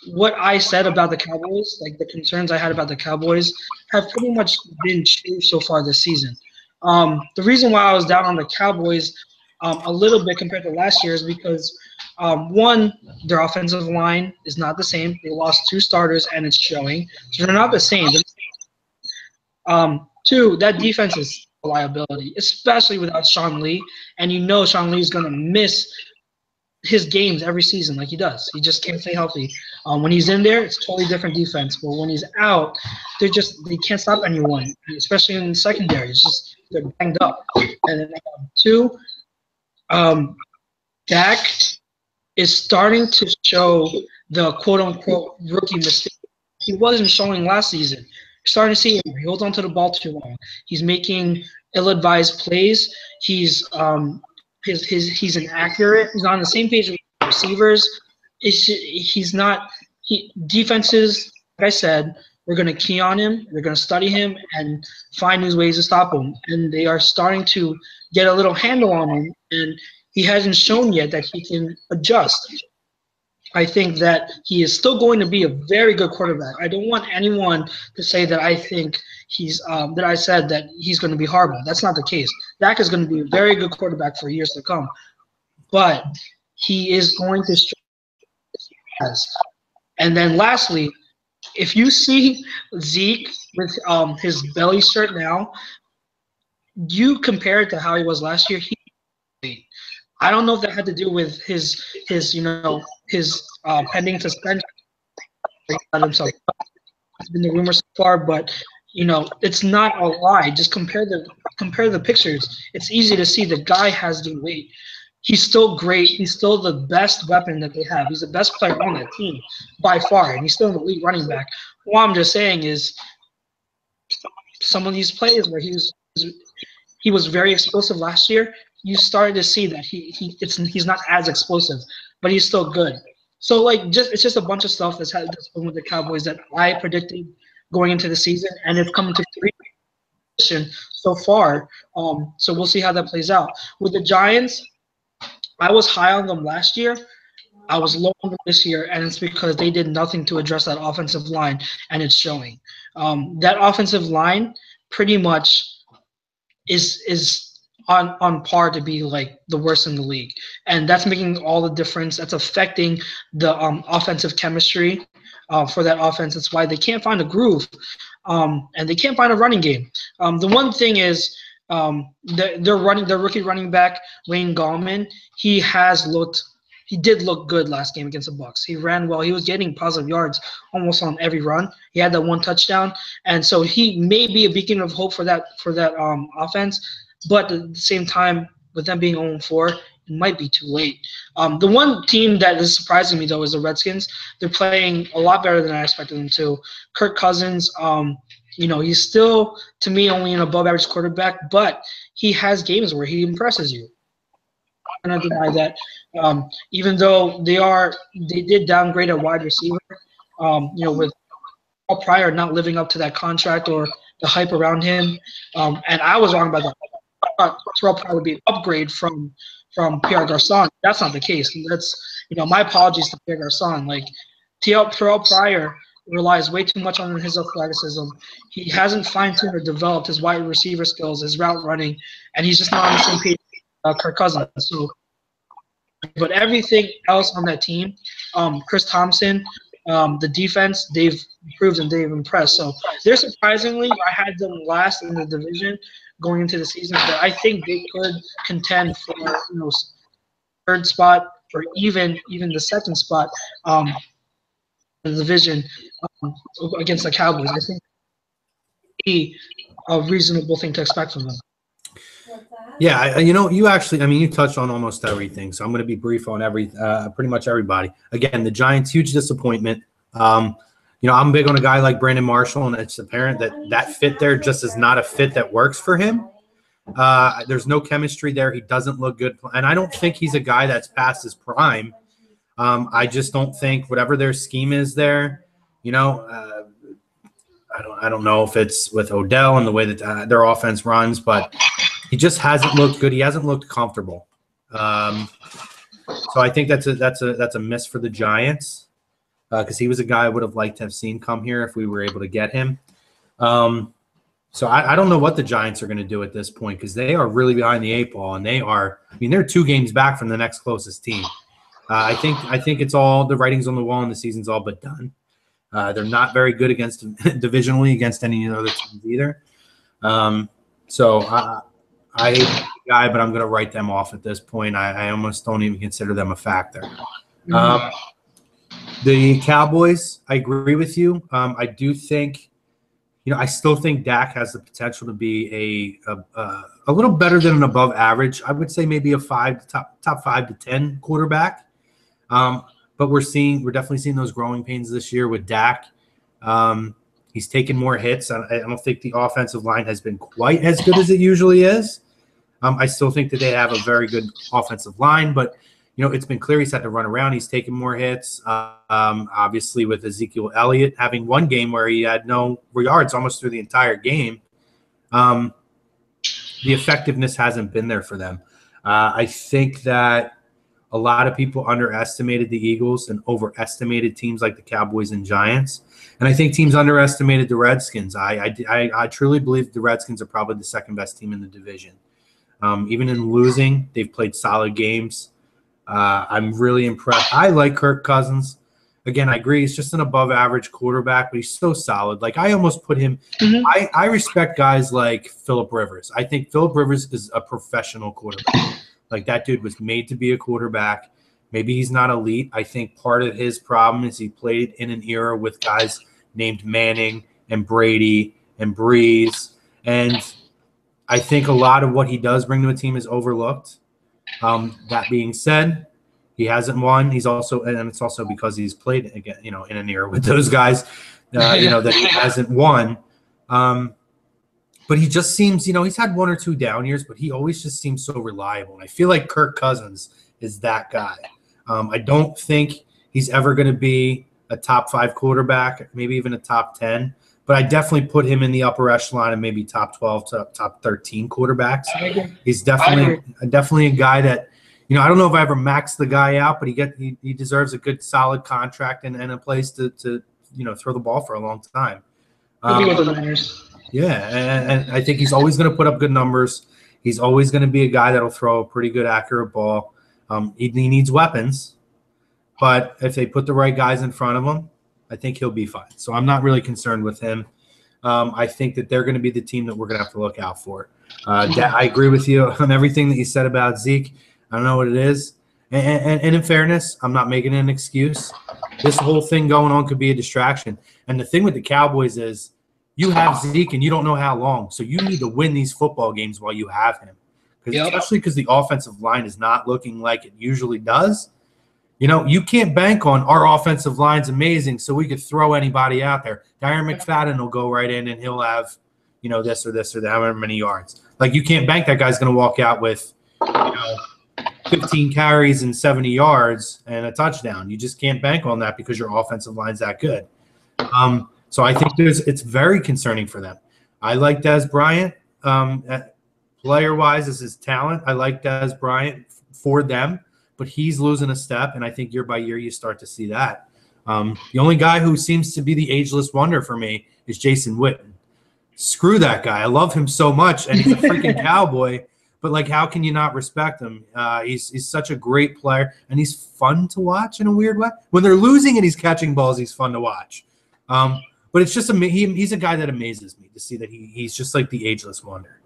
what I said about the Cowboys, like the concerns I had about the Cowboys, have pretty much been true so far this season. The reason why I was down on the Cowboys a little bit compared to last year is because, one, their offensive line is not the same. They lost 2 starters, and it's showing. So they're not the same. Two, that defense is a liability, especially without Sean Lee. And you know Sean Lee is going to miss his games every season like he does. He just can't stay healthy. When he's in there, it's totally different defense. But when he's out, they can't stop anyone, especially in the secondary. It's just they're banged up. And then two, Dak is starting to show the quote-unquote rookie mistake he wasn't showing last season. You're starting to see him. He holds onto the ball too long. He's making ill-advised plays. He's he's inaccurate. He's not on the same page with receivers. Defenses, like I said, we're going to key on him. They're going to study him and find new ways to stop him. And they are starting to get a little handle on him. And he hasn't shown yet that he can adjust. I think that he is still going to be a very good quarterback. I don't want anyone to say that I think that I said that he's going to be horrible. That's not the case. Dak is going to be a very good quarterback for years to come. But he is going to struggle. And then lastly, if you see Zeke with his belly shirt now, you compare it to how he was last year, I don't know if that had to do with his pending suspension. Let himself. It's been the rumor so far, but it's not a lie. Just compare the pictures. It's easy to see the guy has gained weight. He's still great. He's still the best weapon that they have. He's the best player on that team by far, and he's still an elite running back. What I'm just saying is some of these plays where he was very explosive last year, you started to see that he's not as explosive, but he's still good. So it's just a bunch of stuff that's been with the Cowboys that I predicted going into the season, and it's coming to fruition so far. So we'll see how that plays out. With the Giants, I was high on them last year. I was low on them this year, and it's because they did nothing to address that offensive line, and it's showing. That offensive line pretty much is on par to be like the worst in the league, and that's making all the difference. That's affecting the offensive chemistry for that offense. That's why they can't find a groove, and they can't find a running game. The one thing is their rookie running back Wayne Gallman. He did look good last game against the Bucs. He ran well. He was getting positive yards almost on every run. He had that one touchdown, and so he may be a beacon of hope for that offense. But at the same time, with them being 0-4, it might be too late. The one team that is surprising me, though, is the Redskins. They're playing a lot better than I expected them to. Kirk Cousins, he's still, to me, only an above-average quarterback, but he has games where he impresses you. I'm not going to deny that. Even though they did downgrade a wide receiver, with Paul Pryor not living up to that contract or the hype around him. And I was wrong about that. I thought Terrell Pryor would be an upgrade from Pierre Garçon. That's not the case. That's my apologies to Pierre Garçon. Terrell Pryor relies way too much on his athleticism. He hasn't fine-tuned or developed his wide receiver skills, his route running, and he's just not on the same page with Kirk Cousins. So, but everything else on that team, Chris Thompson, the defense, they've improved and they've impressed. So they're surprisingly, I had them last in the division going into the season, but I think they could contend for third spot or even the second spot in the division against the Cowboys. I think be a reasonable thing to expect from them. Yeah, you actually, I mean, you touched on almost everything, so I'm going to be brief on pretty much everybody. Again, the Giants, huge disappointment. I'm big on a guy like Brandon Marshall, and it's apparent that fit there just is not a fit that works for him. There's no chemistry there. He doesn't look good, and I don't think he's a guy that's past his prime. I just don't think whatever their scheme is there, I don't know if it's with Odell and the way that their offense runs, but he just hasn't looked good. He hasn't looked comfortable. So I think that's a miss for the Giants because he was a guy I would have liked to have seen come here if we were able to get him. So I don't know what the Giants are going to do at this point because they are really behind the 8 ball, and they're 2 games back from the next closest team. I think it's all the writing's on the wall and the season's all but done. They're not very good divisionally against any of the other teams either. So I hate the guy, but I'm going to write them off at this point. I almost don't even consider them a factor. The Cowboys, I agree with you. I do think, I still think Dak has the potential to be a little better than an above average. I would say maybe a top 5 to 10 quarterback. But we're definitely seeing those growing pains this year with Dak. He's taken more hits. I don't think the offensive line has been quite as good as it usually is. I still think that they have a very good offensive line, but it's been clear he's had to run around. He's taken more hits. Obviously, with Ezekiel Elliott having one game where he had no yards almost through the entire game, the effectiveness hasn't been there for them. I think that a lot of people underestimated the Eagles and overestimated teams like the Cowboys and Giants. And I think teams underestimated the Redskins. I truly believe the Redskins are probably the second best team in the division. Even in losing, they've played solid games. I'm really impressed. I like Kirk Cousins. Again, I agree. He's just an above-average quarterback, but he's so solid. Like, I almost put him I respect guys like Phillip Rivers. I think Phillip Rivers is a professional quarterback. Like, that dude was made to be a quarterback. Maybe he's not elite. I think part of his problem is he played in an era with guys named Manning and Brady and Breeze. And I think a lot of what he does bring to a team is overlooked. That being said, he hasn't won. He's also, and it's also because he's played again, in an era with those guys, that he hasn't won. But he just seems, he's had 1 or 2 down years, but he always just seems so reliable. And I feel like Kirk Cousins is that guy. I don't think he's ever going to be a top 5 quarterback, maybe even a top 10. But I definitely put him in the upper echelon and maybe top 12 to top 13 quarterbacks. He's definitely a guy that, I don't know if I ever maxed the guy out, but he deserves a good solid contract and a place to throw the ball for a long time. Yeah, and I think he's always going to put up good numbers. He's always going to be a guy that'll throw a pretty good, accurate ball. He needs weapons, but if they put the right guys in front of him, I think he'll be fine. So I'm not really concerned with him. I think that they're going to be the team that we're going to have to look out for. I agree with you on everything that you said about Zeke. I don't know what it is. And in fairness, I'm not making it an excuse. This whole thing going on could be a distraction. And the thing with the Cowboys is you have Zeke and you don't know how long. So you need to win these football games while you have him. Especially because the offensive line is not looking like it usually does. You can't bank on our offensive line's amazing, so we could throw anybody out there. Darren McFadden will go right in and he'll have, this or this or that, however many yards. Like, you can't bank that guy's going to walk out with, 15 carries and 70 yards and a touchdown. You just can't bank on that because your offensive line's that good. So I think it's very concerning for them. I like Dez Bryant. Player-wise, as his talent, I like Dez Bryant for them. But he's losing a step, and I think year by year you start to see that. The only guy who seems to be the ageless wonder for me is Jason Witten. Screw that guy. I love him so much, and he's a freaking Cowboy. But, how can you not respect him? He's such a great player, and he's fun to watch in a weird way. When they're losing and he's catching balls, he's fun to watch. But it's just he's a guy that amazes me to see that he's just like the ageless wonder.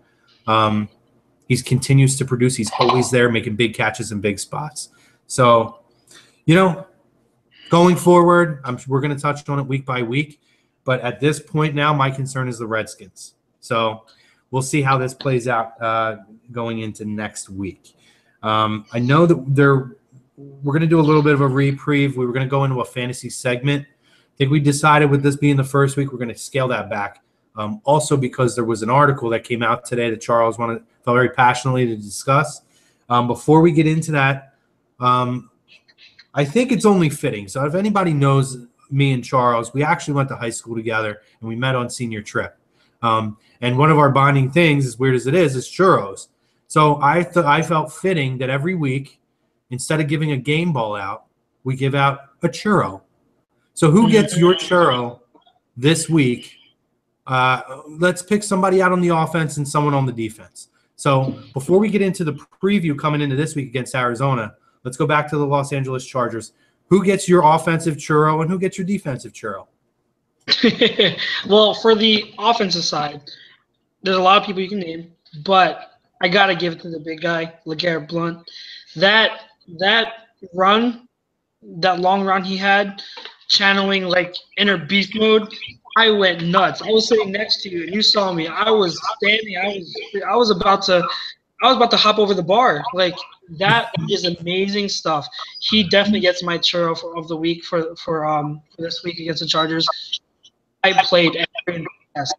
He continues to produce. He's always there making big catches in big spots. So, you know, going forward, we're going to touch on it week by week. But at this point now, my concern is the Redskins. So we'll see how this plays out going into next week. I know that we're going to do a little bit of a reprieve. We were going to go into a fantasy segment. I think we decided with this being the first week, we're going to scale that back. Also because there was an article that came out today that Charles felt very passionately to discuss. Before we get into that, I think it's only fitting. So if anybody knows me and Charles, we actually went to high school together, and we met on senior trip. And one of our bonding things, as weird as it is churros. So I felt fitting that every week, instead of giving a game ball out, we give out a churro. So who gets your churro this week? Let's pick somebody out on the offense and someone on the defense. So before we get into the preview coming into this week against Arizona, let's go back to the Los Angeles Chargers. Who gets your offensive churro and who gets your defensive churro? Well, for the offensive side, there's a lot of people you can name, but I got to give it to the big guy, LeGarrette Blount. That run, that long run he had, channeling like inner beast mode, I went nuts. I was sitting next to you, and you saw me. I was standing. I was about to hop over the bar. Like, that is amazing stuff. He definitely gets my churro of the week for this week against the Chargers. I played every game,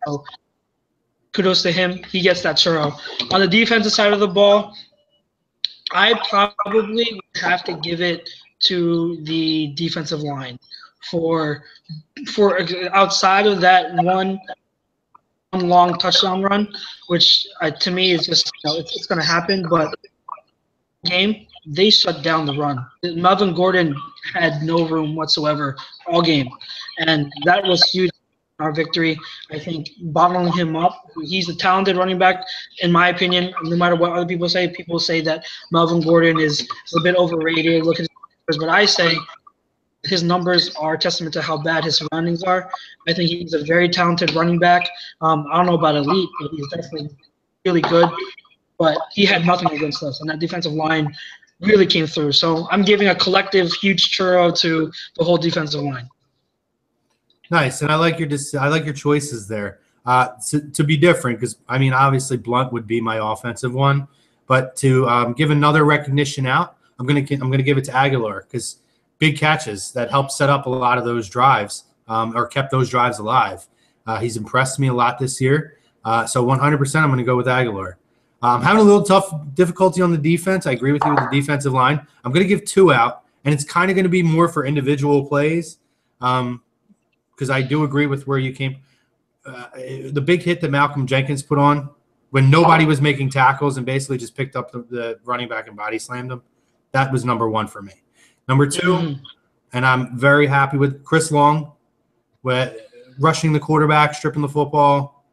so kudos to him. He gets that churro. On the defensive side of the ball, I probably would have to give it to the defensive line for outside of that one long touchdown run, which to me is just, it's going to happen. But game, they shut down the run. Melvin Gordon had no room whatsoever all game, and that was huge in our victory. I think bottling him up. He's a talented running back, in my opinion. No matter what other people say that Melvin Gordon is a bit overrated. Look at his numbers, but I say his numbers are a testament to how bad his surroundings are. I think he's a very talented running back. I don't know about elite, but he's definitely really good. But he had nothing against us, and that defensive line really came through. So I'm giving a collective huge churro to the whole defensive line. Nice, and I like your choices there. To be different, because I mean, obviously Blount would be my offensive one, but to give another recognition out, I'm gonna give it to Aguilar, because big catches that helped set up a lot of those drives, or kept those drives alive. He's impressed me a lot this year. So 100%, I'm going to go with Aguilar. Having a little difficulty on the defense. I agree with you with the defensive line. I'm going to give 2 out, and it's kind of going to be more for individual plays, because I do agree with where you came. The big hit that Malcolm Jenkins put on when nobody was making tackles and basically just picked up the running back and body slammed him, that was number 1 for me. Number 2, and I'm very happy with Chris Long, rushing the quarterback, stripping the football.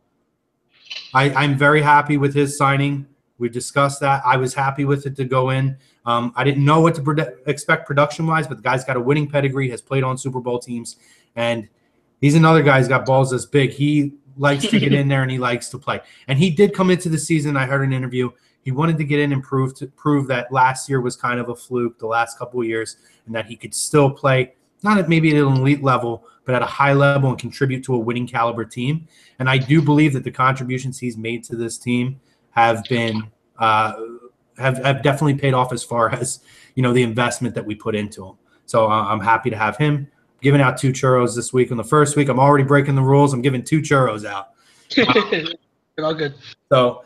I'm very happy with his signing. We discussed that. I was happy with it to go in. I didn't know what to expect production-wise, but the guy's got a winning pedigree, has played on Super Bowl teams, and he's another guy who's got balls this big. He likes to get in there, and he likes to play. And he did come into the season, I heard an interview, he wanted to get in and prove that last year was kind of a fluke, the last couple of years, and that he could still play, not at maybe at an elite level, but at a high level and contribute to a winning caliber team. And I do believe that the contributions he's made to this team have been have definitely paid off as far as, the investment that we put into him. So I'm happy to have him. Giving out 2 churros this week. On the first week, I'm already breaking the rules. I'm giving 2 churros out. All good. So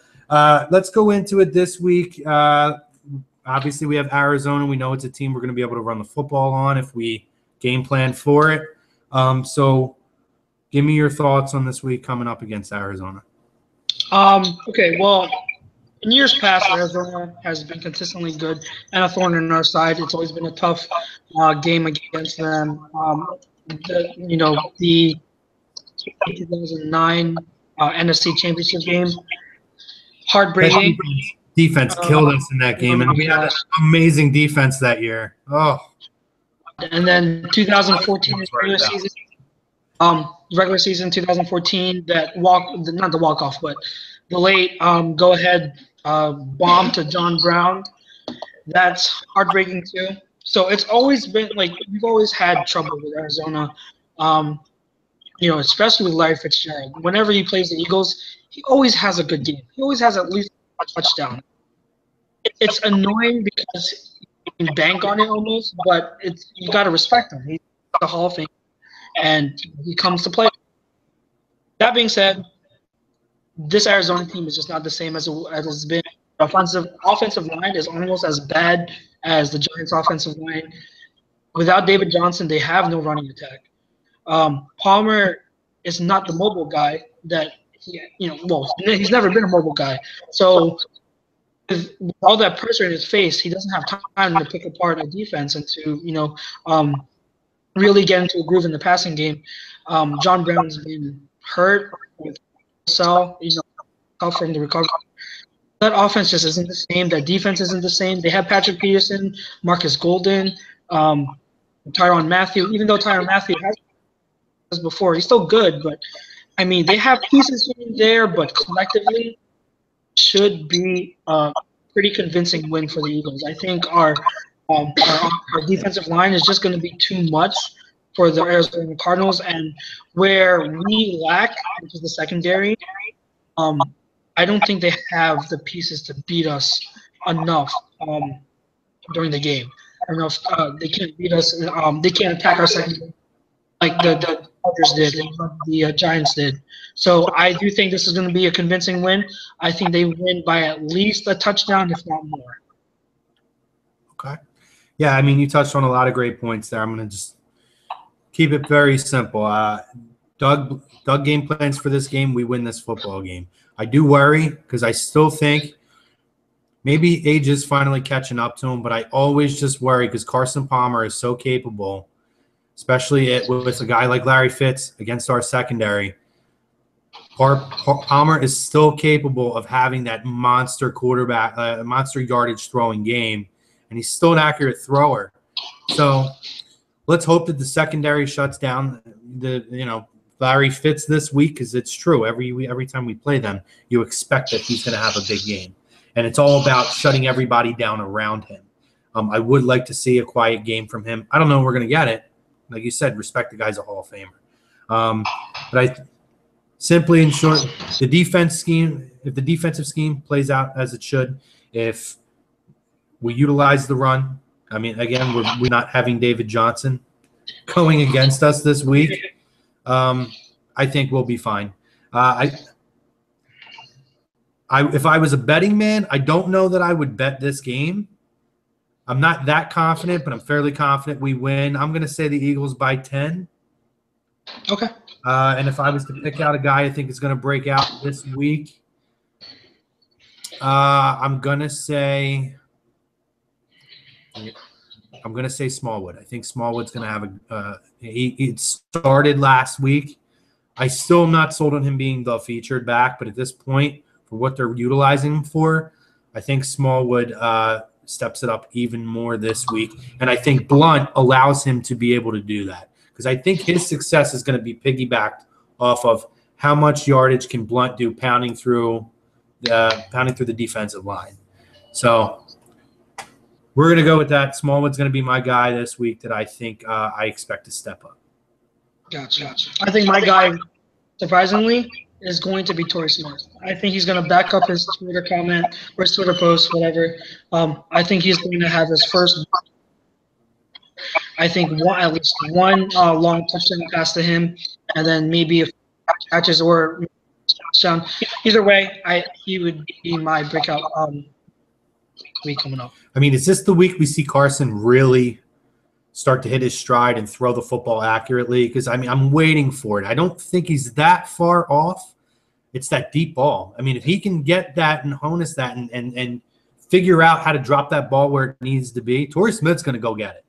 let's go into it this week. Obviously, we have Arizona. We know it's a team we're going to be able to run the football on if we game plan for it. So give me your thoughts on this week coming up against Arizona. Okay, well, in years past, Arizona has been consistently good and a thorn in our side. It's always been a tough game against them. The 2009 NFC Championship game, heartbreaking. Defense killed us in that game, and we had an amazing defense that year. Oh. And then 2014 regular season 2014, not the walk-off, but the late go-ahead bomb to John Brown. That's heartbreaking too. So it's always been like we've always had trouble with Arizona. Especially with Larry Fitzgerald. Whenever he plays the Eagles, he always has a good game. He always has at least a touchdown. It's annoying because you can bank on it almost, but you got to respect him. He's the Hall of Fame, and he comes to play. That being said, this Arizona team is just not the same as it's been. The offensive line is almost as bad as the Giants' offensive line. Without David Johnson, they have no running attack. Palmer is not the mobile guy that he's never been a mobile guy. So with all that pressure in his face, he doesn't have time to pick apart a defense and to really get into a groove in the passing game. John Brown's been hurt with Sal, out from the recovery. That offense just isn't the same. That defense isn't the same. They have Patrick Peterson, Marcus Golden, Tyrann Mathieu. Even though Tyrann Mathieu has before, he's still good. But I mean, they have pieces in there, but collectively, should be a pretty convincing win for the Eagles. I think our defensive line is just going to be too much for the Arizona Cardinals, and where we lack, which is the secondary. I don't think they have the pieces to beat us enough during the game. I don't know if they can't beat us. They can't attack our secondary like the Dodgers did and the Giants did. So I do think this is going to be a convincing win. I think they win by at least a touchdown, if not more. Okay. Yeah, I mean, you touched on a lot of great points there. I'm going to just keep it very simple. Doug game plans for this game, we win this football game. I do worry because I still think maybe age is finally catching up to him, but I always just worry because Carson Palmer is so capable, especially with a guy like Larry Fitz against our secondary. Palmer is still capable of having that monster quarterback, monster yardage throwing game, and he's still an accurate thrower. So let's hope that the secondary shuts down Larry Fitz this week, because it's true. Every time we play them, you expect that he's going to have a big game. And it's all about shutting everybody down around him. I would like to see a quiet game from him. I don't know if we're going to get it. Like you said, respect the guy's a Hall of Famer. But simply in short, if the defensive scheme plays out as it should, if we utilize the run, I mean, again, we're not having David Johnson going against us this week. I think we'll be fine. If I was a betting man, I don't know that I would bet this game. I'm not that confident, but I'm fairly confident we win. I'm going to say the Eagles by 10. Okay. And if I was to pick out a guy I think is going to break out this week, I'm going to say Smallwood. I think Smallwood's going to have he started last week. I still am not sold on him being the featured back, but at this point, for what they're utilizing him for, I think Smallwood steps it up even more this week. And I think Blunt allows him to be able to do that, because I think his success is going to be piggybacked off of how much yardage can Blunt do pounding through the defensive line. So we're going to go with that. Smallwood's going to be my guy this week that I think I expect to step up. Gotcha. I think my guy, surprisingly, is going to be Torrey Smith. I think he's going to back up his Twitter comment or his Twitter post, whatever. I think he's going to have his first, at least one long touchdown pass to him, and then maybe a catches or touchdown. Either way, he would be my breakout week coming up. I mean, is this the week we see Carson really start to hit his stride and throw the football accurately? Because, I mean, I'm waiting for it. I don't think he's that far off. It's that deep ball. I mean, if he can get that and harness that and figure out how to drop that ball where it needs to be, Torrey Smith's going to go get it.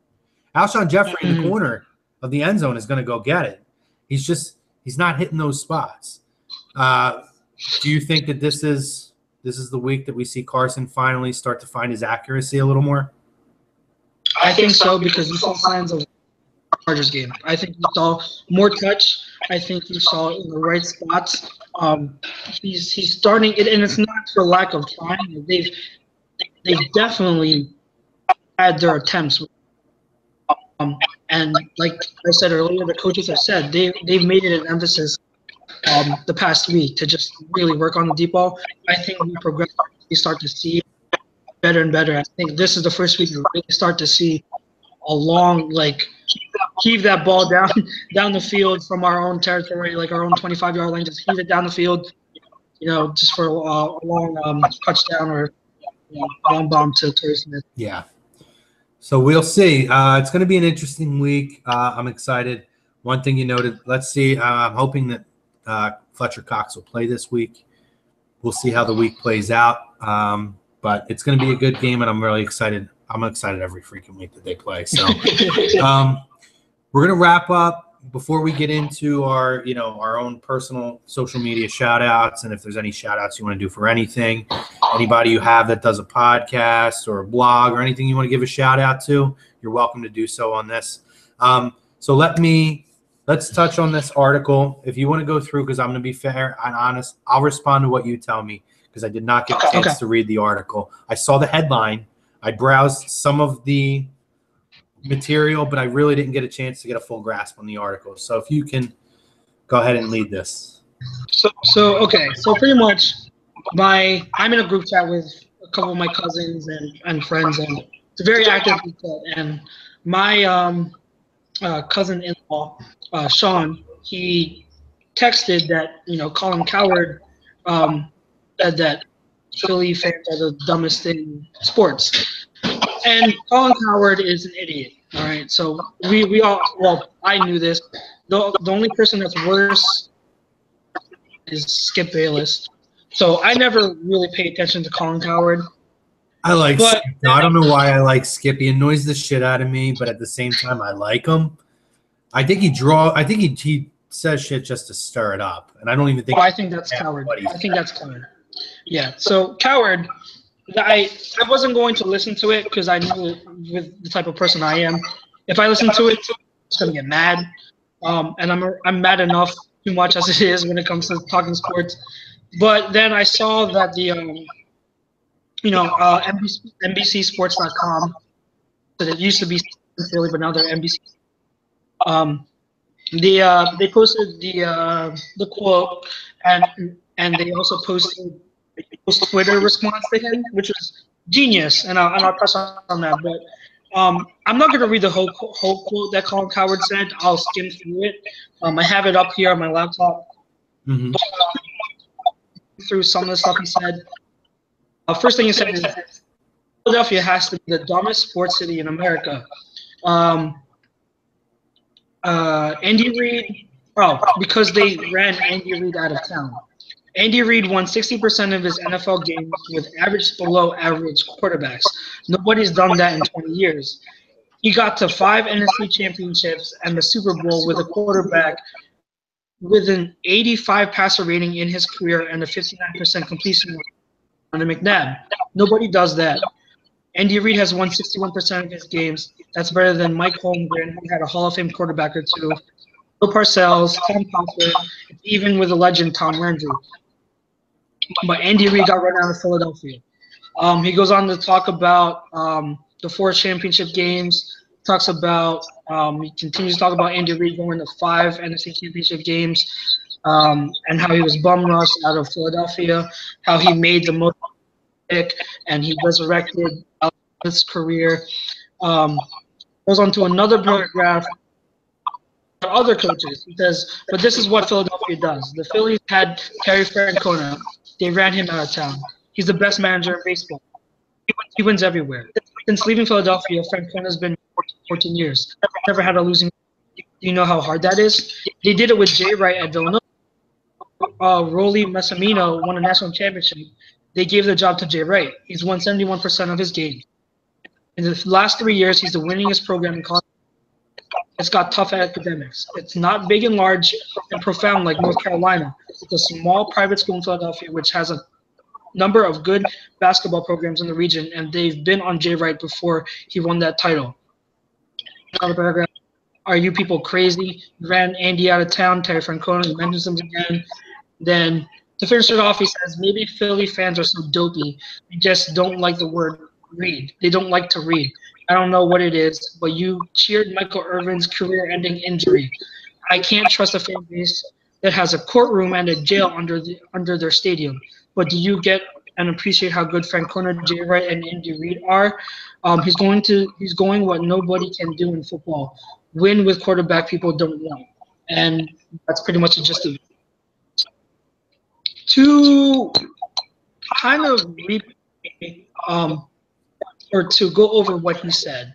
Alshon Jeffrey in the corner of the end zone is going to go get it. He's not hitting those spots. Do you think that this is the week that we see Carson finally start to find his accuracy a little more? I think so, because we saw signs of Chargers game. I think you saw more touch. I think you saw in the right spots. He's starting it, and it's not for lack of trying. They've definitely had their attempts. And like I said earlier, the coaches have said they've made it an emphasis the past week to just really work on the deep ball. I think we progressively start to see better and better. I think this is the first week we really start to see a long, like, heave that ball down the field from our own territory, like our own 25-yard line, just heave it down the field, just for a long touchdown or long bomb to Torrey Smith. Yeah. So we'll see. It's going to be an interesting week. I'm excited. One thing you noted, let's see. I'm hoping that Fletcher Cox will play this week. We'll see how the week plays out. But it's going to be a good game, and I'm really excited. I'm excited every freaking week that they play. So we're going to wrap up. Before we get into our, our own personal social media shout outs, and if there's any shout outs you want to do for anything, anybody you have that does a podcast or a blog or anything you want to give a shout out to, you're welcome to do so on this. So let's touch on this article. If you want to go through, because I'm going to be fair and honest, I'll respond to what you tell me because I did not get a chance to read the article. I saw the headline. I browsed some of the material, but I really didn't get a chance to get a full grasp on the article. So if you can go ahead and lead this. So pretty much I'm in a group chat with a couple of my cousins and friends, and it's a very active group chat. And my cousin-in-law, Sean, he texted that, Colin Cowherd said that Philly fans are the dumbest thing in sports. And Colin Cowherd is an idiot, all right? So we all – well, I knew this. The only person that's worse is Skip Bayless. So I never really paid attention to Colin Cowherd. I like Skip. No, I don't know why I like Skip. He annoys the shit out of me, but at the same time, I like him. I think he says shit just to stir it up, and I don't even think. I think that's Cowherd. I think that's Cowherd. Yeah. So Cowherd, I wasn't going to listen to it because I knew with the type of person I am, if I listen to it, I'm gonna get mad. And I'm mad enough too much as it is when it comes to talking sports. But then I saw that the NBCSports.com, that it used to be Philly, but now they're NBC. They posted the quote, and they also posted a Twitter response to him, which was genius, and I'll touch on that. But I'm not going to read the whole quote that Colin Cowherd said. I'll skim through it. I have it up here on my laptop. Mm-hmm. But, through some of the stuff he said. First thing he said is Philadelphia has to be the dumbest sports city in America. Andy Reid, because they ran Andy Reid out of town. Andy Reid won 60% of his NFL games with below average quarterbacks. Nobody's done that in 20 years. He got to 5 NFC championships and the Super Bowl with a quarterback with an 85 passer rating in his career and a 59% completion rate on the McNabb. Nobody does that. Andy Reid has won 61% of his games. That's better than Mike Holmgren, who had a Hall of Fame quarterback or two, Bill Parcells, Tom Coughlin, even with the legend Tom Landry. But Andy Reid got run out of Philadelphia. He goes on to talk about the 4 championship games. Talks about he continues to talk about Andy Reid going to 5 NFC championship games, and how he was bum rushed out of Philadelphia, how he made the most pick and he resurrected his career. Goes on to another paragraph. Other coaches, he says, but this is what Philadelphia does. The Phillies had Terry Francona. They ran him out of town. He's the best manager in baseball. He wins everywhere. Since leaving Philadelphia, Francona's been 14 years. Never had a losing. Do you know how hard that is? They did it with Jay Wright at Villanova. Rolly Massimino won a national championship. They gave the job to Jay Wright. He's won 71% of his games. In the last 3 years, he's the winningest program in college. It's got tough academics. It's not big and large and profound like North Carolina. It's a small private school in Philadelphia, which has a number of good basketball programs in the region, and they've been on Jay Wright before he won that title. Another paragraph. are you people crazy? You ran Andy out of town, Terry Francona, you mentions him again. Then to finish it off, he says, maybe Philly fans are so dopey. They just don't like the word read. They don't like to read. I don't know what it is, but you cheered Michael Irvin's career-ending injury. I can't trust a fan base that has a courtroom and a jail under their stadium. But do you get and appreciate how good Francona, Jay Wright, and Andy Reid are? He's going what nobody can do in football: win with quarterback people don't want. And that's pretty much the gist of it. To kind of or to go over what he said.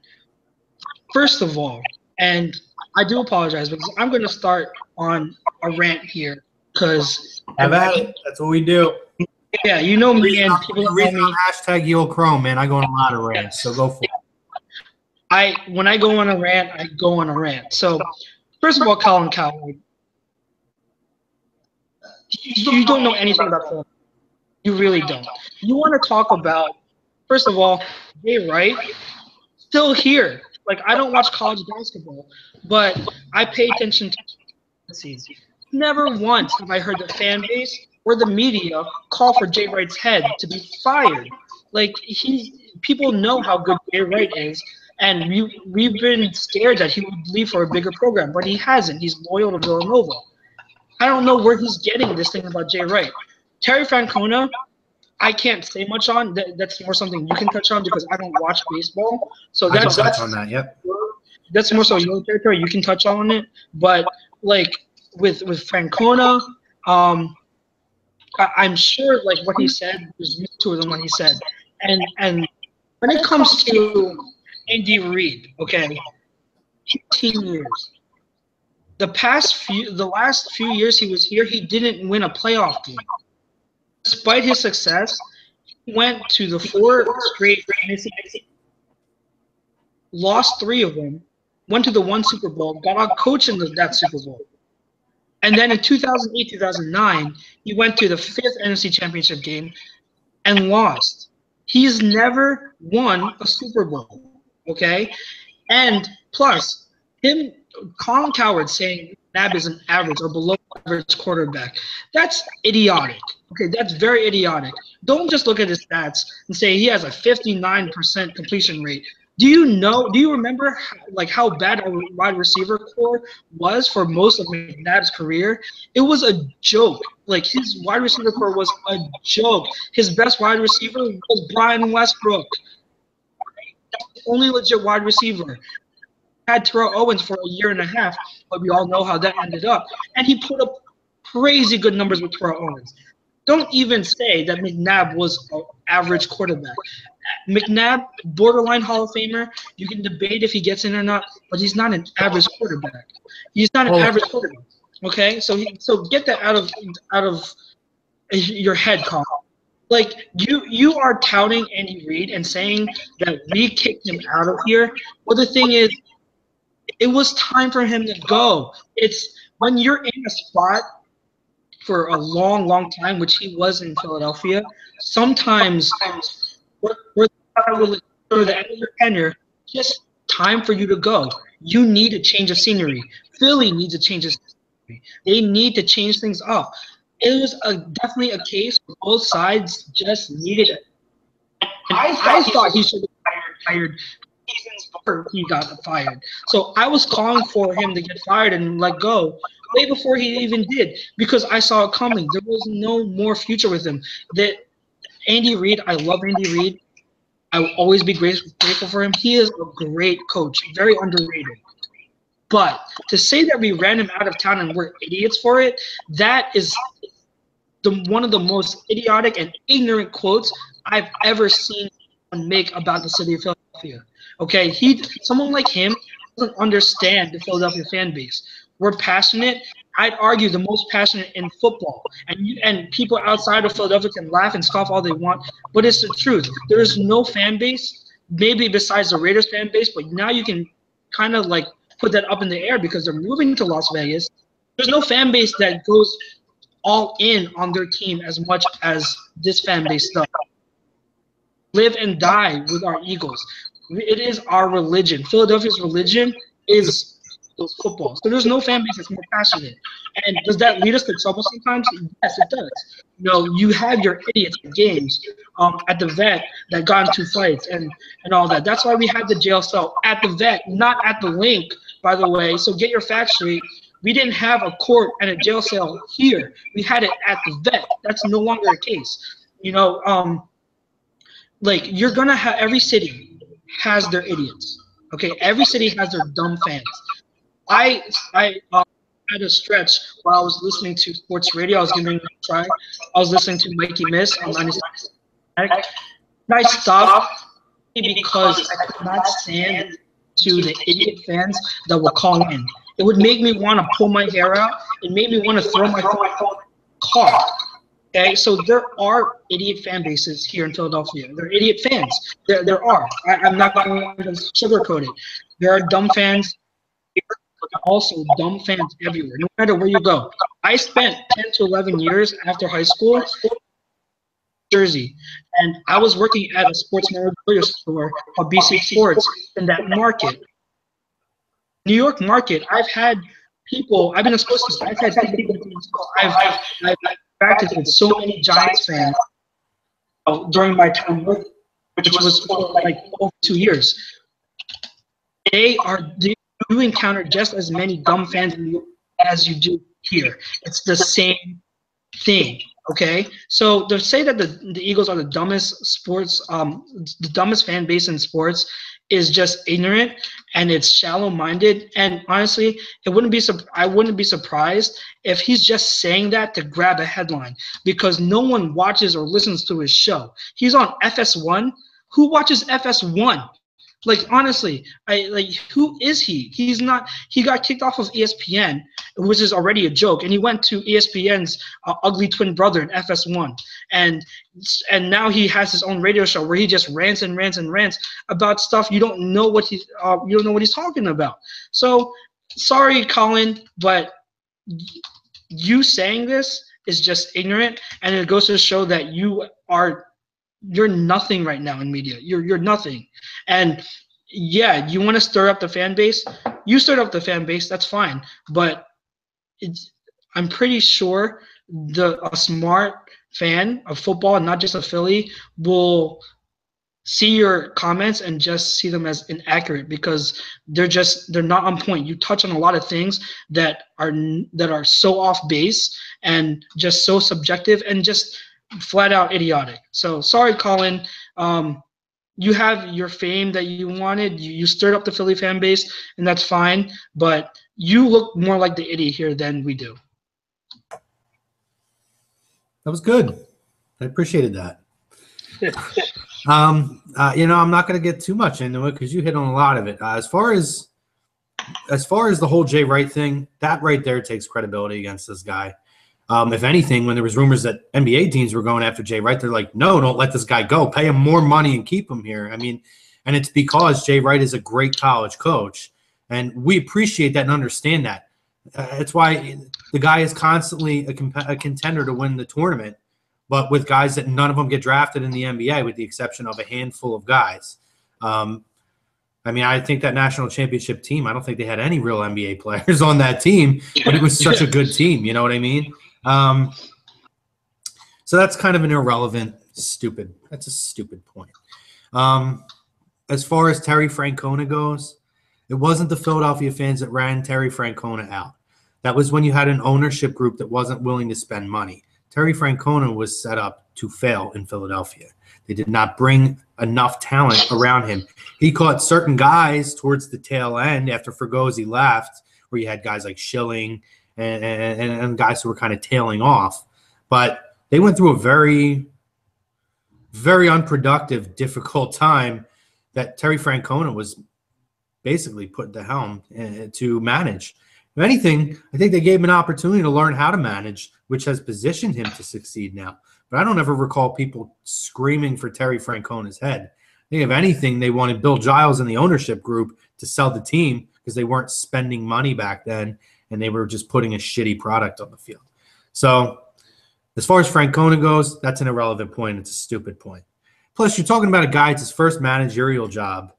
First of all, and I do apologize because I'm going to start on a rant here because have at it. That's what we do. Yeah, you know me and people know me. Hashtag Yellow Chrome, man. I go on a lot of rants, so go for it. When I go on a rant, I go on a rant. So, first of all, Colin Cowherd, you don't know anything about football. You really don't. You want to talk about, first of all, Jay Wright, still here. Like, I don't watch college basketball, but I pay attention to policies. Never once have I heard the fan base or the media call for Jay Wright's head to be fired. Like, people know how good Jay Wright is, and we've been scared that he would leave for a bigger program, but he hasn't. He's loyal to Villanova. I don't know where he's getting this thing about Jay Wright. Terry Francona, I can't say much on. That's more something you can touch on because I don't watch baseball. So that's on that. Yep. That's more so your territory. You can touch on it. But like with Francona, I'm sure like what he said was more to it than what he said. And when it comes to Andy Reid, okay, 15 years. The last few years he was here, he didn't win a playoff game. Despite his success, he went to the 4 straight NFC, lost 3 of them, went to the 1 Super Bowl, got out coached in that Super Bowl. And then in 2008, 2009, he went to the 5th NFC Championship game and lost. He's never won a Super Bowl, okay? And plus, Colin Cowherd saying Nab is an average or below average quarterback. That's idiotic. Okay, that's very idiotic. Don't just look at his stats and say he has a 59% completion rate. Do you remember how bad our wide receiver core was for most of McNabb's career? It was a joke. Like, his wide receiver core was a joke. His best wide receiver was Brian Westbrook. That's the only legit wide receiver. Had Terrell Owens for a year and a half, but we all know how that ended up. And he put up crazy good numbers with Terrell Owens. Don't even say that McNabb was an average quarterback. McNabb, borderline Hall of Famer. You can debate if he gets in or not, but he's not an average quarterback. He's not an average quarterback. Okay, so get that out of your head, Colin. Like, you are touting Andy Reid and saying that we kicked him out of here. Well, the thing is, it was time for him to go. It's when you're in a spot for a long, long time, which he was in Philadelphia, sometimes we're the end of your tenure, just time for you to go. You need a change of scenery. Philly needs a change of scenery. They need to change things up. It was definitely a case where both sides just needed it. And I thought he should have hired seasons before he got fired. So I was calling for him to get fired and let go way before he even did, because I saw it coming. There was no more future with him. That Andy Reid, I love Andy Reid. I will always be grateful for him. He is a great coach, very underrated. But to say that we ran him out of town and we're idiots for it, that is one of the most idiotic and ignorant quotes I've ever seen someone make about the city of Philadelphia. Okay, someone like him doesn't understand the Philadelphia fan base. We're passionate. I'd argue the most passionate in football. And people outside of Philadelphia can laugh and scoff all they want, but it's the truth. There is no fan base, maybe besides the Raiders fan base, but now you can kind of like put that up in the air because they're moving to Las Vegas. There's no fan base that goes all in on their team as much as this fan base does. Live and die with our Eagles. It is our religion. Philadelphia's religion is football. So there's no fan base that's more passionate. And does that lead us to trouble sometimes? Yes, it does. You have your idiots at games, at the vet that got into fights and all that. That's why we have the jail cell at the vet, not at the link, by the way. So get your facts straight. We didn't have a court and a jail cell here. We had it at the vet. That's no longer the case. Like you're gonna have every city has their idiots. Okay, every city has their dumb fans. I had a stretch while I was listening to sports radio. I was giving it a try. I was listening to Mikey Miss on 96. And I stopped because I could not stand to the idiot fans that were calling in. It would make me want to pull my hair out. It made me want to throw my phone in the car. Okay, so there are idiot fan bases here in Philadelphia. There are idiot fans. There are. I'm not going to sugarcoat it. There are dumb fans. Also dumb fans everywhere, no matter where you go. I spent 10 to 11 years after high school in Jersey, and I was working at a sports memorabilia store called BC Sports in that market. New York market, I've had people, I've been a sports teacher, I've had people, I've interacted with so many Giants fans during my time working, which was like over 2 years. You encounter just as many dumb fans in New York as you do here. It's the same thing. Okay, so to say that the Eagles are the dumbest the dumbest fan base in sports is just ignorant and it's shallow-minded. And honestly, I wouldn't be surprised if he's just saying that to grab a headline, because no one watches or listens to his show. He's on FS1. Who watches FS1? Like, honestly, who is he? He's not. He got kicked off of ESPN, which is already a joke, and he went to ESPN's ugly twin brother in FS1, and now he has his own radio show where he just rants and rants and rants about stuff you don't know what he's talking about. So, sorry, Colin, but you saying this is just ignorant, and it goes to show that you're nothing right now in media. You're nothing. And yeah, you want to stir up the fan base. You stir up the fan base. That's fine. But I'm pretty sure a smart fan of football, not just a Philly, will see your comments and just see them as inaccurate, because they're not on point. You touch on a lot of things that are so off base and just so subjective and just flat out idiotic. So sorry, Colin. You have your fame that you wanted. You stirred up the Philly fan base, and that's fine. But you look more like the idiot here than we do. That was good. I appreciated that. I'm not going to get too much into it because you hit on a lot of it. As far as the whole Jay Wright thing, that right there takes credibility against this guy. If anything, when there was rumors that NBA teams were going after Jay Wright, they're like, no, don't let this guy go. Pay him more money and keep him here. I mean, and it's because Jay Wright is a great college coach, and we appreciate that and understand that. It's why the guy is constantly a contender to win the tournament, but with guys that none of them get drafted in the NBA, with the exception of a handful of guys. I mean, I think that national championship team, I don't think they had any real NBA players on that team, but it was such a good team. You know what I mean? So that's kind of an that's a stupid point. As far as Terry Francona goes, it wasn't the Philadelphia fans that ran Terry Francona out. That was when you had an ownership group that wasn't willing to spend money. Terry Francona was set up to fail in Philadelphia. They did not bring enough talent around him. He caught certain guys towards the tail end after Fergozzi left, where you had guys like Schilling and guys who were kind of tailing off. But they went through a very, very unproductive, difficult time that Terry Francona was basically put at the helm to manage. If anything, I think they gave him an opportunity to learn how to manage, which has positioned him to succeed now. But I don't ever recall people screaming for Terry Francona's head. I think if anything, they wanted Bill Giles and the ownership group to sell the team because they weren't spending money back then, and they were just putting a shitty product on the field. So as far as Francona goes, that's an irrelevant point. It's a stupid point. Plus, you're talking about a guy, it's his first managerial job.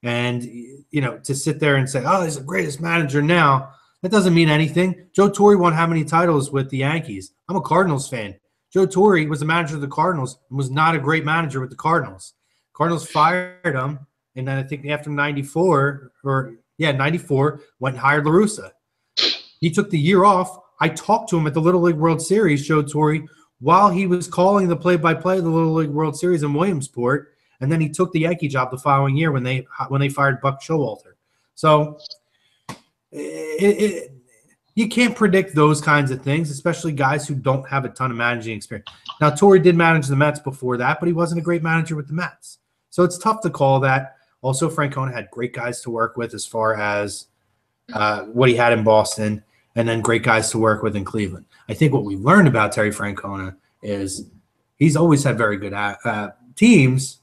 And, to sit there and say, oh, he's the greatest manager now, that doesn't mean anything. Joe Torre won how many titles with the Yankees? I'm a Cardinals fan. Joe Torre was the manager of the Cardinals and was not a great manager with the Cardinals. Cardinals fired him, and then I think after 94, went and hired La Russa. He took the year off. I talked to him at the Little League World Series, Joe Torre, while he was calling the play-by-play of the Little League World Series in Williamsport, and then he took the Yankee job the following year when they fired Buck Showalter. So you can't predict those kinds of things, especially guys who don't have a ton of managing experience. Now, Torre did manage the Mets before that, but he wasn't a great manager with the Mets. So it's tough to call that. Also, Francona had great guys to work with as far as what he had in Boston, and then great guys to work with in Cleveland. I think what we learned about Terry Francona is he's always had very good teams,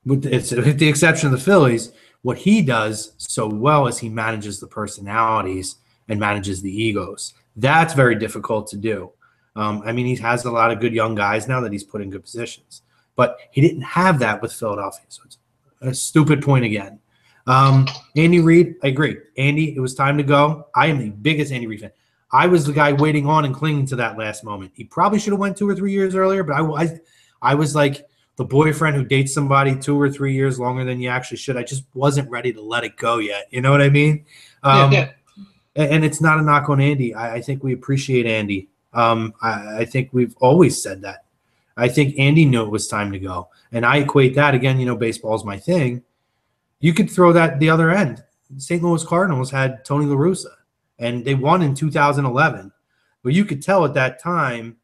with the exception of the Phillies. What he does so well is he manages the personalities and manages the egos. That's very difficult to do. He has a lot of good young guys now that he's put in good positions. But he didn't have that with Philadelphia. So it's a stupid point again. Andy Reid, I agree. Andy, it was time to go. I am the biggest Andy Reid fan. I was the guy waiting on and clinging to that last moment. He probably should have went 2 or 3 years earlier, but I was like the boyfriend who dates somebody 2 or 3 years longer than you actually should. I just wasn't ready to let it go yet. You know what I mean? And it's not a knock on Andy. I think we appreciate Andy. I think we've always said that. I think Andy knew it was time to go. And I equate that, again, baseball is my thing. You could throw that the other end. St. Louis Cardinals had Tony La Russa, and they won in 2011. But you could tell at that time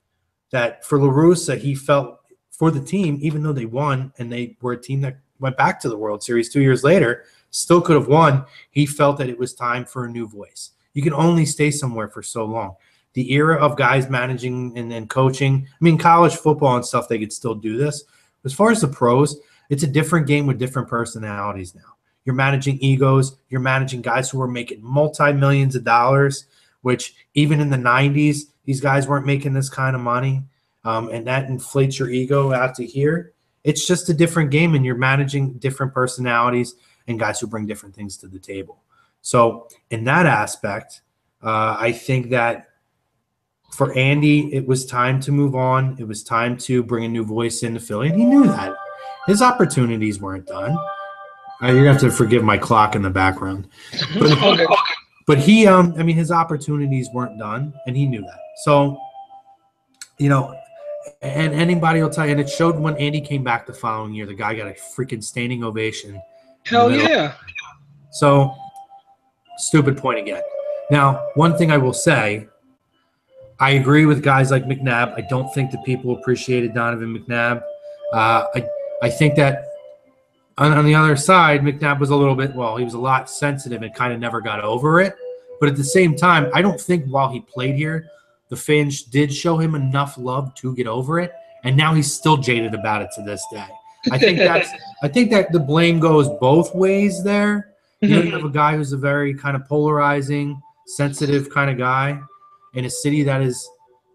that for La Russa, he felt for the team, even though they won and they were a team that went back to the World Series 2 years later, still could have won, he felt that it was time for a new voice. You can only stay somewhere for so long. The era of guys managing and coaching, college football and stuff, they could still do this. As far as the pros, it's a different game with different personalities now. You're managing egos. You're managing guys who are making multi-millions of dollars, which even in the 90s, these guys weren't making this kind of money, and that inflates your ego out to here. It's just a different game, and you're managing different personalities and guys who bring different things to the table. So in that aspect, I think that for Andy, it was time to move on. It was time to bring a new voice into Philly, and he knew that. His opportunities weren't done. You're going to have to forgive my clock in the background. But he, his opportunities weren't done, and he knew that. So, and anybody will tell you, and it showed when Andy came back the following year, the guy got a freaking standing ovation. Hell yeah. So, stupid point again. Now, one thing I will say, I agree with guys like McNabb. I don't think that people appreciated Donovan McNabb. I think that on the other side, McNabb was he was a lot sensitive and kind of never got over it. But at the same time, I don't think while he played here, the fans did show him enough love to get over it. And now he's still jaded about it to this day. I think that the blame goes both ways there. You have a guy who's a very kind of polarizing, sensitive kind of guy in a city that is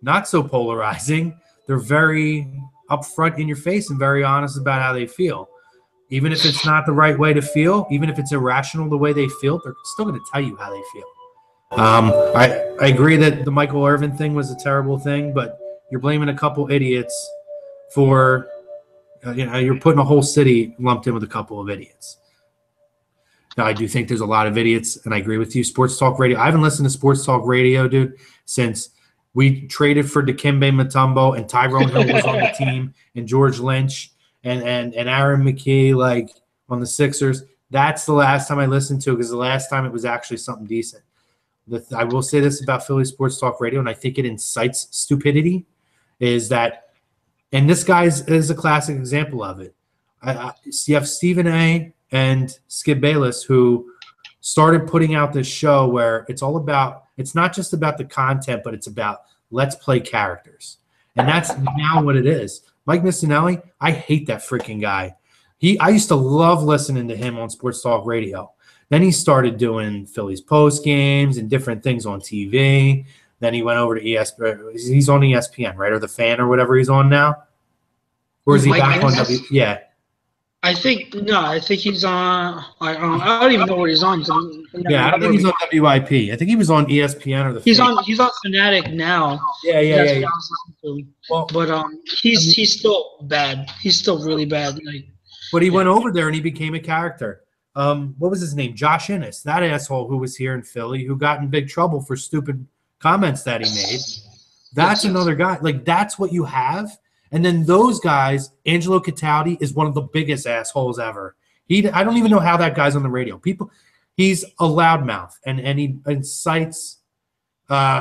not so polarizing. They're very upfront in your face and very honest about how they feel. Even if it's not the right way to feel, even if it's irrational the way they feel, they're still going to tell you how they feel. I agree that the Michael Irvin thing was a terrible thing, but you're blaming a couple idiots for, you're putting a whole city lumped in with a couple of idiots. Now, I do think there's a lot of idiots, and I agree with you. Sports Talk Radio. I haven't listened to Sports Talk Radio, dude, since we traded for Dikembe Mutombo and Tyrone Hill was on the team and George Lynch and Aaron McKee, on the Sixers. That's the last time I listened to it because the last time it was actually something decent. I will say this about Philly Sports Talk Radio, and I think it incites stupidity, is that, and this guy is a classic example of it. You have Stephen A. and Skip Bayless who started putting out this show where it's not just about the content, but it's about let's play characters. And that's now what it is. Mike Missinelli, I hate that freaking guy. I used to love listening to him on Sports Talk Radio. Then he started doing Phillies post games and different things on TV. Then he went over to ESPN. He's on ESPN, right? Or The Fan or whatever he's on now. Or is he back on W? Yeah. I think no. I think he's on. I don't even know what he's on. Yeah, I don't think he's on WIP. I think he was on ESPN or the. He's on. He's on Fanatic now. Yeah, yeah, That's yeah, what yeah. I was listening to. Well, But I mean, he's still bad. He's still really bad. Like, but he yeah. went over there and he became a character. What was his name? Josh Innes, that asshole who was here in Philly, who got in big trouble for stupid comments that he made. That's another guy. Like, that's what you have. And then those guys, Angelo Cataldi is one of the biggest assholes ever. I don't even know how that guy's on the radio. He's a loudmouth, and he incites.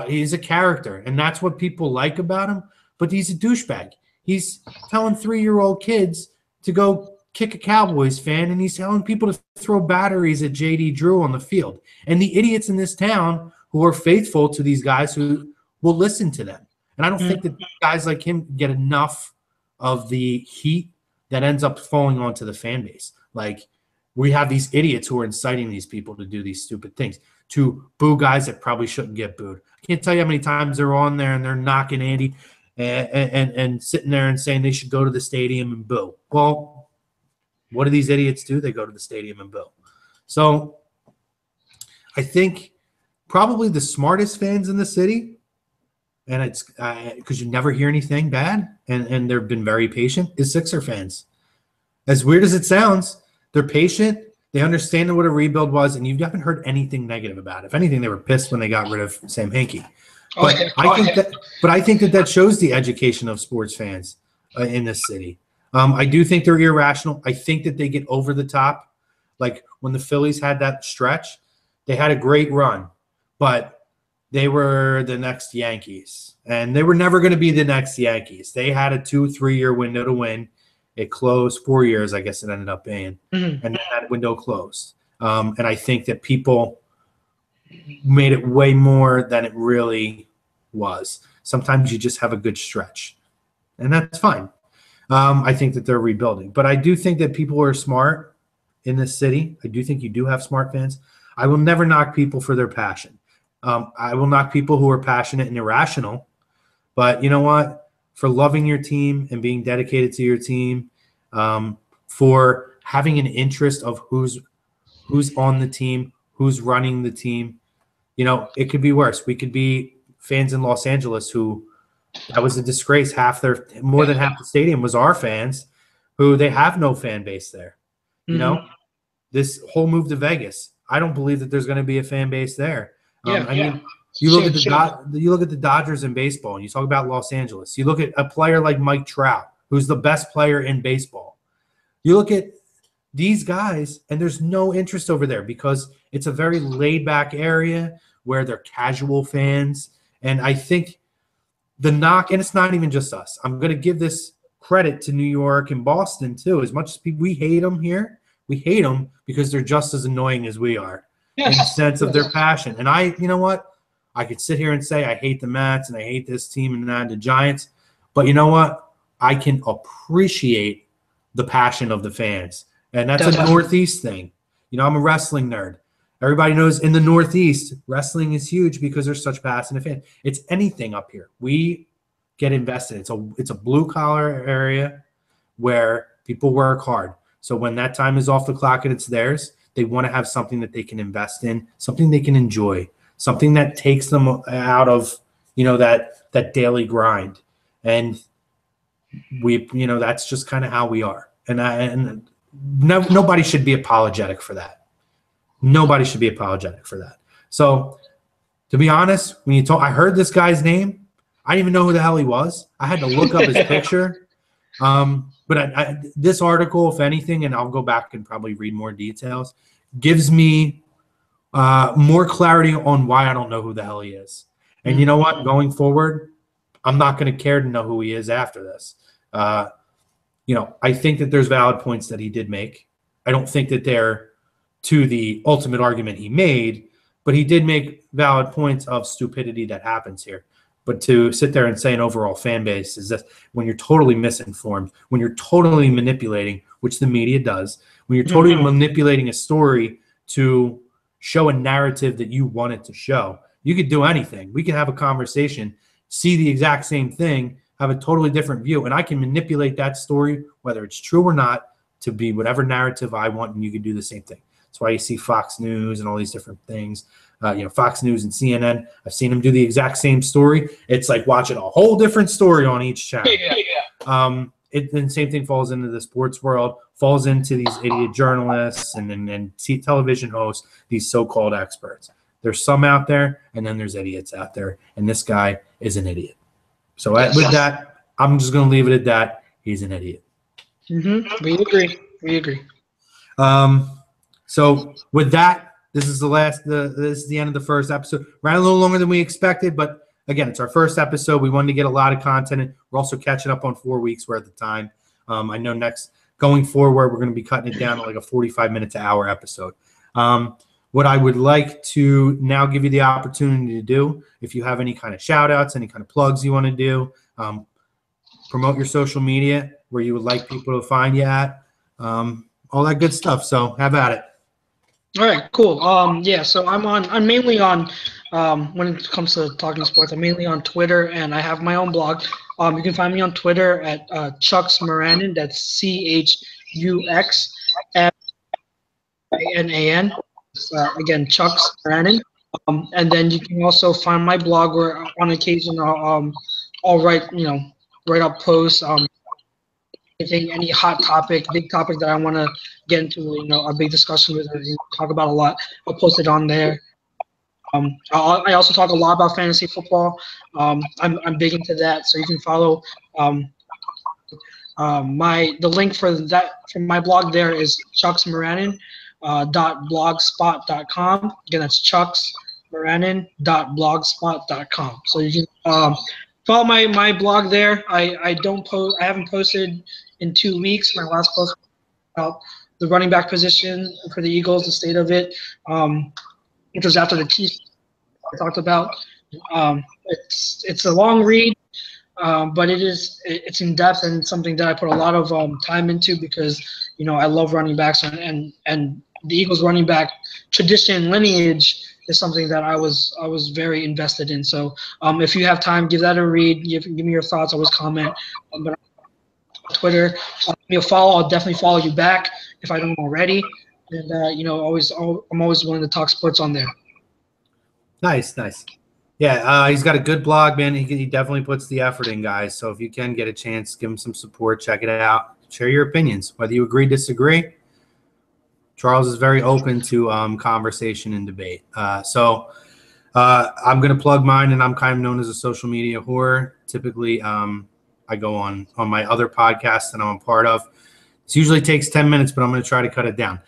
He's a character, and that's what people like about him. But he's a douchebag. He's telling 3-year-old kids to go kick a Cowboys fan, and he's telling people to throw batteries at J.D. Drew on the field. And the idiots in this town who are faithful to these guys who will listen to them. And I don't think that guys like him get enough of the heat that ends up falling onto the fan base. Like, we have these idiots who are inciting these people to do these stupid things, to boo guys that probably shouldn't get booed. I can't tell you how many times they're on there and they're knocking Andy and sitting there and saying they should go to the stadium and boo. Well, what do these idiots do? They go to the stadium and boo. So I think probably the smartest fans in the city, and it's because you never hear anything bad, and they've been very patient, is Sixer fans. As weird as it sounds, they're patient. They understand what a rebuild was, and you haven't heard anything negative about it. If anything, they were pissed when they got rid of Sam Hinkie. But I think that shows the education of sports fans in this city. I do think they're irrational. I think that they get over the top. Like when the Phillies had that stretch, they had a great run, but they were the next Yankees, and they were never going to be the next Yankees. They had a 2-3 year window to win. It closed 4 years, I guess it ended up being, and then that window closed. And I think that people made it way more than it really was. Sometimes you just have a good stretch, and that's fine. I think that they're rebuilding. But I do think that people are smart in this city. I do think you do have smart fans. I will never knock people for their passion. I will knock people who are passionate and irrational. But you know what? For loving your team and being dedicated to your team, for having an interest of who's on the team, who's running the team, you know, it could be worse. We could be fans in Los Angeles who that was a disgrace. More than half the stadium was our fans who they have no fan base there. You know, this whole move to Vegas, I don't believe that there's going to be a fan base there. I mean, you look at the Dodgers in baseball, and you talk about Los Angeles. You look at a player like Mike Trout, who's the best player in baseball. You look at these guys, and there's no interest over there because it's a very laid-back area where they're casual fans. And I think the knock, and it's not even just us. I'm going to give this credit to New York and Boston too. As much as we hate them here, we hate them because they're just as annoying as we are. In the sense of their passion. And you know what? I could sit here and say I hate the Mets and I hate this team and the Giants, but you know what? I can appreciate the passion of the fans. And that's a Northeast thing. You know, I'm a wrestling nerd. Everybody knows in the Northeast, wrestling is huge because there's such passionate fans. It's anything up here. We get invested. It's a blue-collar area where people work hard. So when that time is off the clock and it's theirs, they want to have something that they can invest in, something they can enjoy, something that takes them out of, you know, that daily grind. And that's just kind of how we are. And nobody should be apologetic for that. Nobody should be apologetic for that. So to be honest, I heard this guy's name, I didn't even know who the hell he was. I had to look up his picture. But this article, if anything, and I'll go back and probably read more details, gives me more clarity on why I don't know who the hell he is. And you know what? Going forward, I'm not going to care to know who he is after this. I think that there's valid points that he did make. I don't think that they're to the ultimate argument he made, but he did make valid points of stupidity that happens here. But to sit there and say an overall fan base is this, when you're totally misinformed, when you're totally manipulating, which the media does, when you're totally manipulating a story to show a narrative that you want it to show, you could do anything. We could have a conversation, see the exact same thing, have a totally different view, and I can manipulate that story, whether it's true or not, to be whatever narrative I want, and you can do the same thing. That's why you see Fox News and all these different things. Fox News and CNN. I've seen them do the exact same story. It's like watching a whole different story on each channel. And same thing falls into the sports world, falls into these idiot journalists and television hosts, these so-called experts. There's some out there, and then there's idiots out there, and this guy is an idiot. So with that, I'm just going to leave it at that. He's an idiot. We agree. We agree. So with that, this is this is the end of the first episode. Ran a little longer than we expected, but again, it's our first episode. We wanted to get a lot of content in. We're also catching up on 4 weeks worth of time. I know going forward, we're going to be cutting it down to like a 45-minute to hour episode. What I would like to now give you the opportunity to do, if you have any kind of shout outs, any kind of plugs you want to do, promote your social media, where you would like people to find you at, all that good stuff. So have at it. All right, cool. So I'm mainly on, when it comes to talking sports, I'm mainly on Twitter, and I have my own blog. You can find me on Twitter at Chucks Moranin. That's CHUXMANAN. Again, Chucks Moranin. And then you can also find my blog, where on occasion I'll write up posts. Any hot topic, big topic that I want to get into, a big discussion with, or talk about a lot, I'll post it on there. I also talk a lot about fantasy football. I'm big into that, so you can follow the link for my blog there is chucksmoranin.blogspot.com. Again, that's chucksmoranin.blogspot.com. So you can follow my blog there. I haven't posted in 2 weeks. My last post about the running back position for the Eagles, the state of it, which was after the Chiefs I talked about. It's a long read, but it's in depth, and something that I put a lot of time into, because I love running backs, and the Eagles running back tradition and lineage is something that I was very invested in. So if you have time, give that a read. Give me your thoughts. Always comment. But on Twitter, give me a follow. I'll definitely follow you back if I don't already. And I'm always willing to talk sports on there. Nice. Yeah, he's got a good blog, man. He definitely puts the effort in, guys. So if you can get a chance, give him some support. Check it out. Share your opinions, whether you agree, disagree. Charles is very open to conversation and debate. So I'm going to plug mine, and I'm kind of known as a social media whore. Typically, I go on my other podcast that I'm a part of. It usually takes 10 minutes, but I'm going to try to cut it down.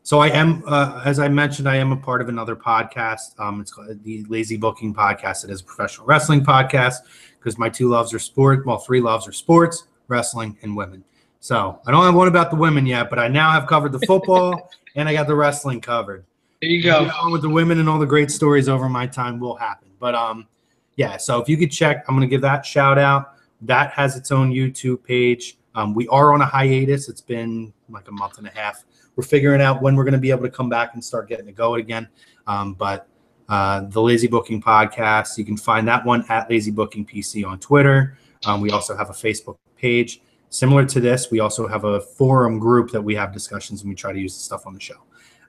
So I am, as I mentioned, I am a part of another podcast. It's called the Lazy Booking Podcast. It is a professional wrestling podcast, because my 2 loves are sport. Well, 3 loves are sports, wrestling, and women. So I don't have one about the women yet, but I now have covered the football and I got the wrestling covered. There you go. Along with the women, and all the great stories over my time will happen. But so if you could check, I'm going to give that shout out. That has its own YouTube page. We are on a hiatus. It's been like a month and a half. We're figuring out when we're going to be able to come back and start getting it going again. But the Lazy Booking Podcast, you can find that one at Lazy Booking PC on Twitter. We also have a Facebook page. Similar to this, we also have a forum group that we have discussions, and we try to use the stuff on the show.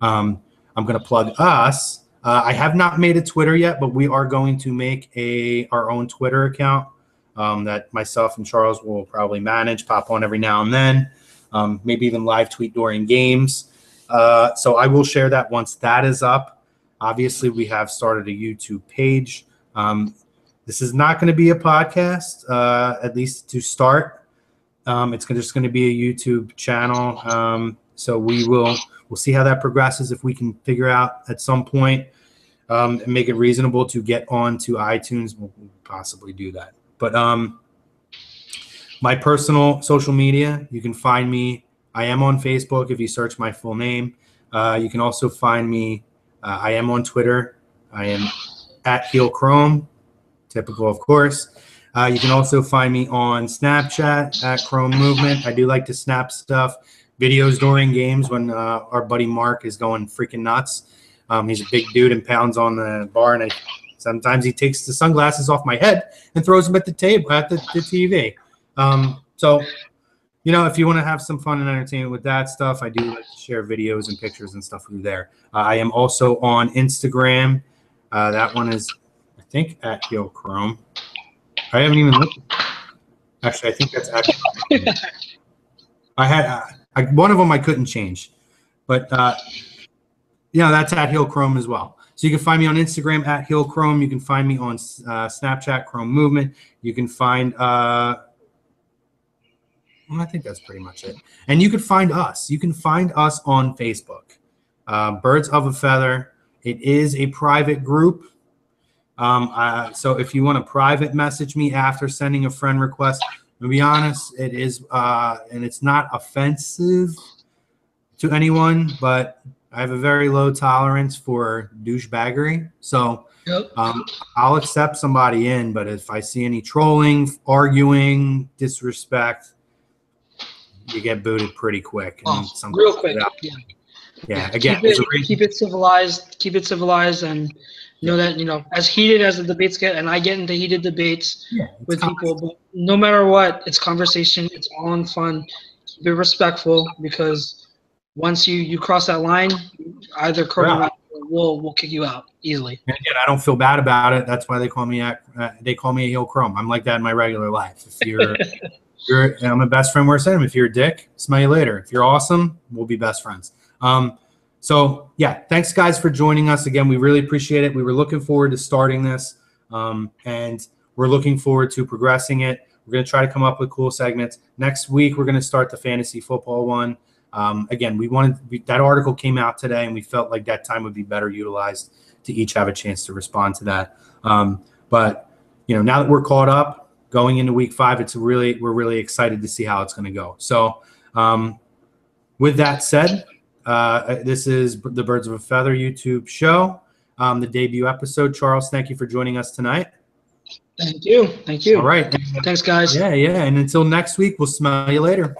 I'm going to plug us. I have not made a Twitter yet, but we are going to make our own Twitter account that myself and Charles will probably manage, pop on every now and then, maybe even live tweet during games. So I will share that once that is up. Obviously, we have started a YouTube page. This is not going to be a podcast, at least to start. It's just going to be a YouTube channel. So we'll see how that progresses. If we can figure out at some point and make it reasonable to get onto iTunes, we'll possibly do that. But my personal social media, you can find me. I am on Facebook if you search my full name. You can also find me. I am on Twitter. I am at Heel Chrome, typical, of course. You can also find me on Snapchat at Chrome Movement. I do like to snap stuff, videos during games when our buddy Mark is going freaking nuts. He's a big dude and pounds on the bar, and sometimes he takes the sunglasses off my head and throws them at the table, at the TV. So you know, if you want to have some fun and entertainment with that stuff, I do like to share videos and pictures and stuff through there. I am also on Instagram. That one is, I think, at Heel Chrome. I haven't even looked. Actually, I think that's actually. I had one of them I couldn't change, but yeah, that's at Heel Chrome as well. So you can find me on Instagram at Heel Chrome. You can find me on Snapchat, Chrome Movement. You can find, well, I think that's pretty much it. And you can find us. You can find us on Facebook, Birds of a Feather. It is a private group. So if you want to private message me after sending a friend request, to be honest, it is, and it's not offensive to anyone, but I have a very low tolerance for douchebaggery. So Yep. I'll accept somebody in, but if I see any trolling, arguing, disrespect, you get booted pretty quick. And Real quick. Yeah. Again, keep it civilized. Keep it civilized, and know that, you know, as heated as the debates get, and I get into heated debates with people, but no matter what, it's conversation. It's all in fun. Keep it respectful, because once you cross that line, either Cardinals will kick you out easily. And again, I don't feel bad about it. That's why they call me a Heel Chrome. I'm like that in my regular life. If you're I'm a best friend, worst enemy. If you're a dick, smell you later. If you're awesome, we'll be best friends. So yeah, thanks guys for joining us again. We really appreciate it. We were looking forward to starting this, and we're looking forward to progressing it. We're going to try to come up with cool segments. Next week, we're going to start the fantasy football one. Again, that article came out today, and we felt like that time would be better utilized to each have a chance to respond to that. But you know, now that we're caught up going into week 5, we're really excited to see how it's going to go. So with that said, this is the Birds of a Feather YouTube show, the debut episode. Charles, thank you for joining us tonight. Thank you. All right. Thanks, guys. Yeah. And until next week, we'll smell you later.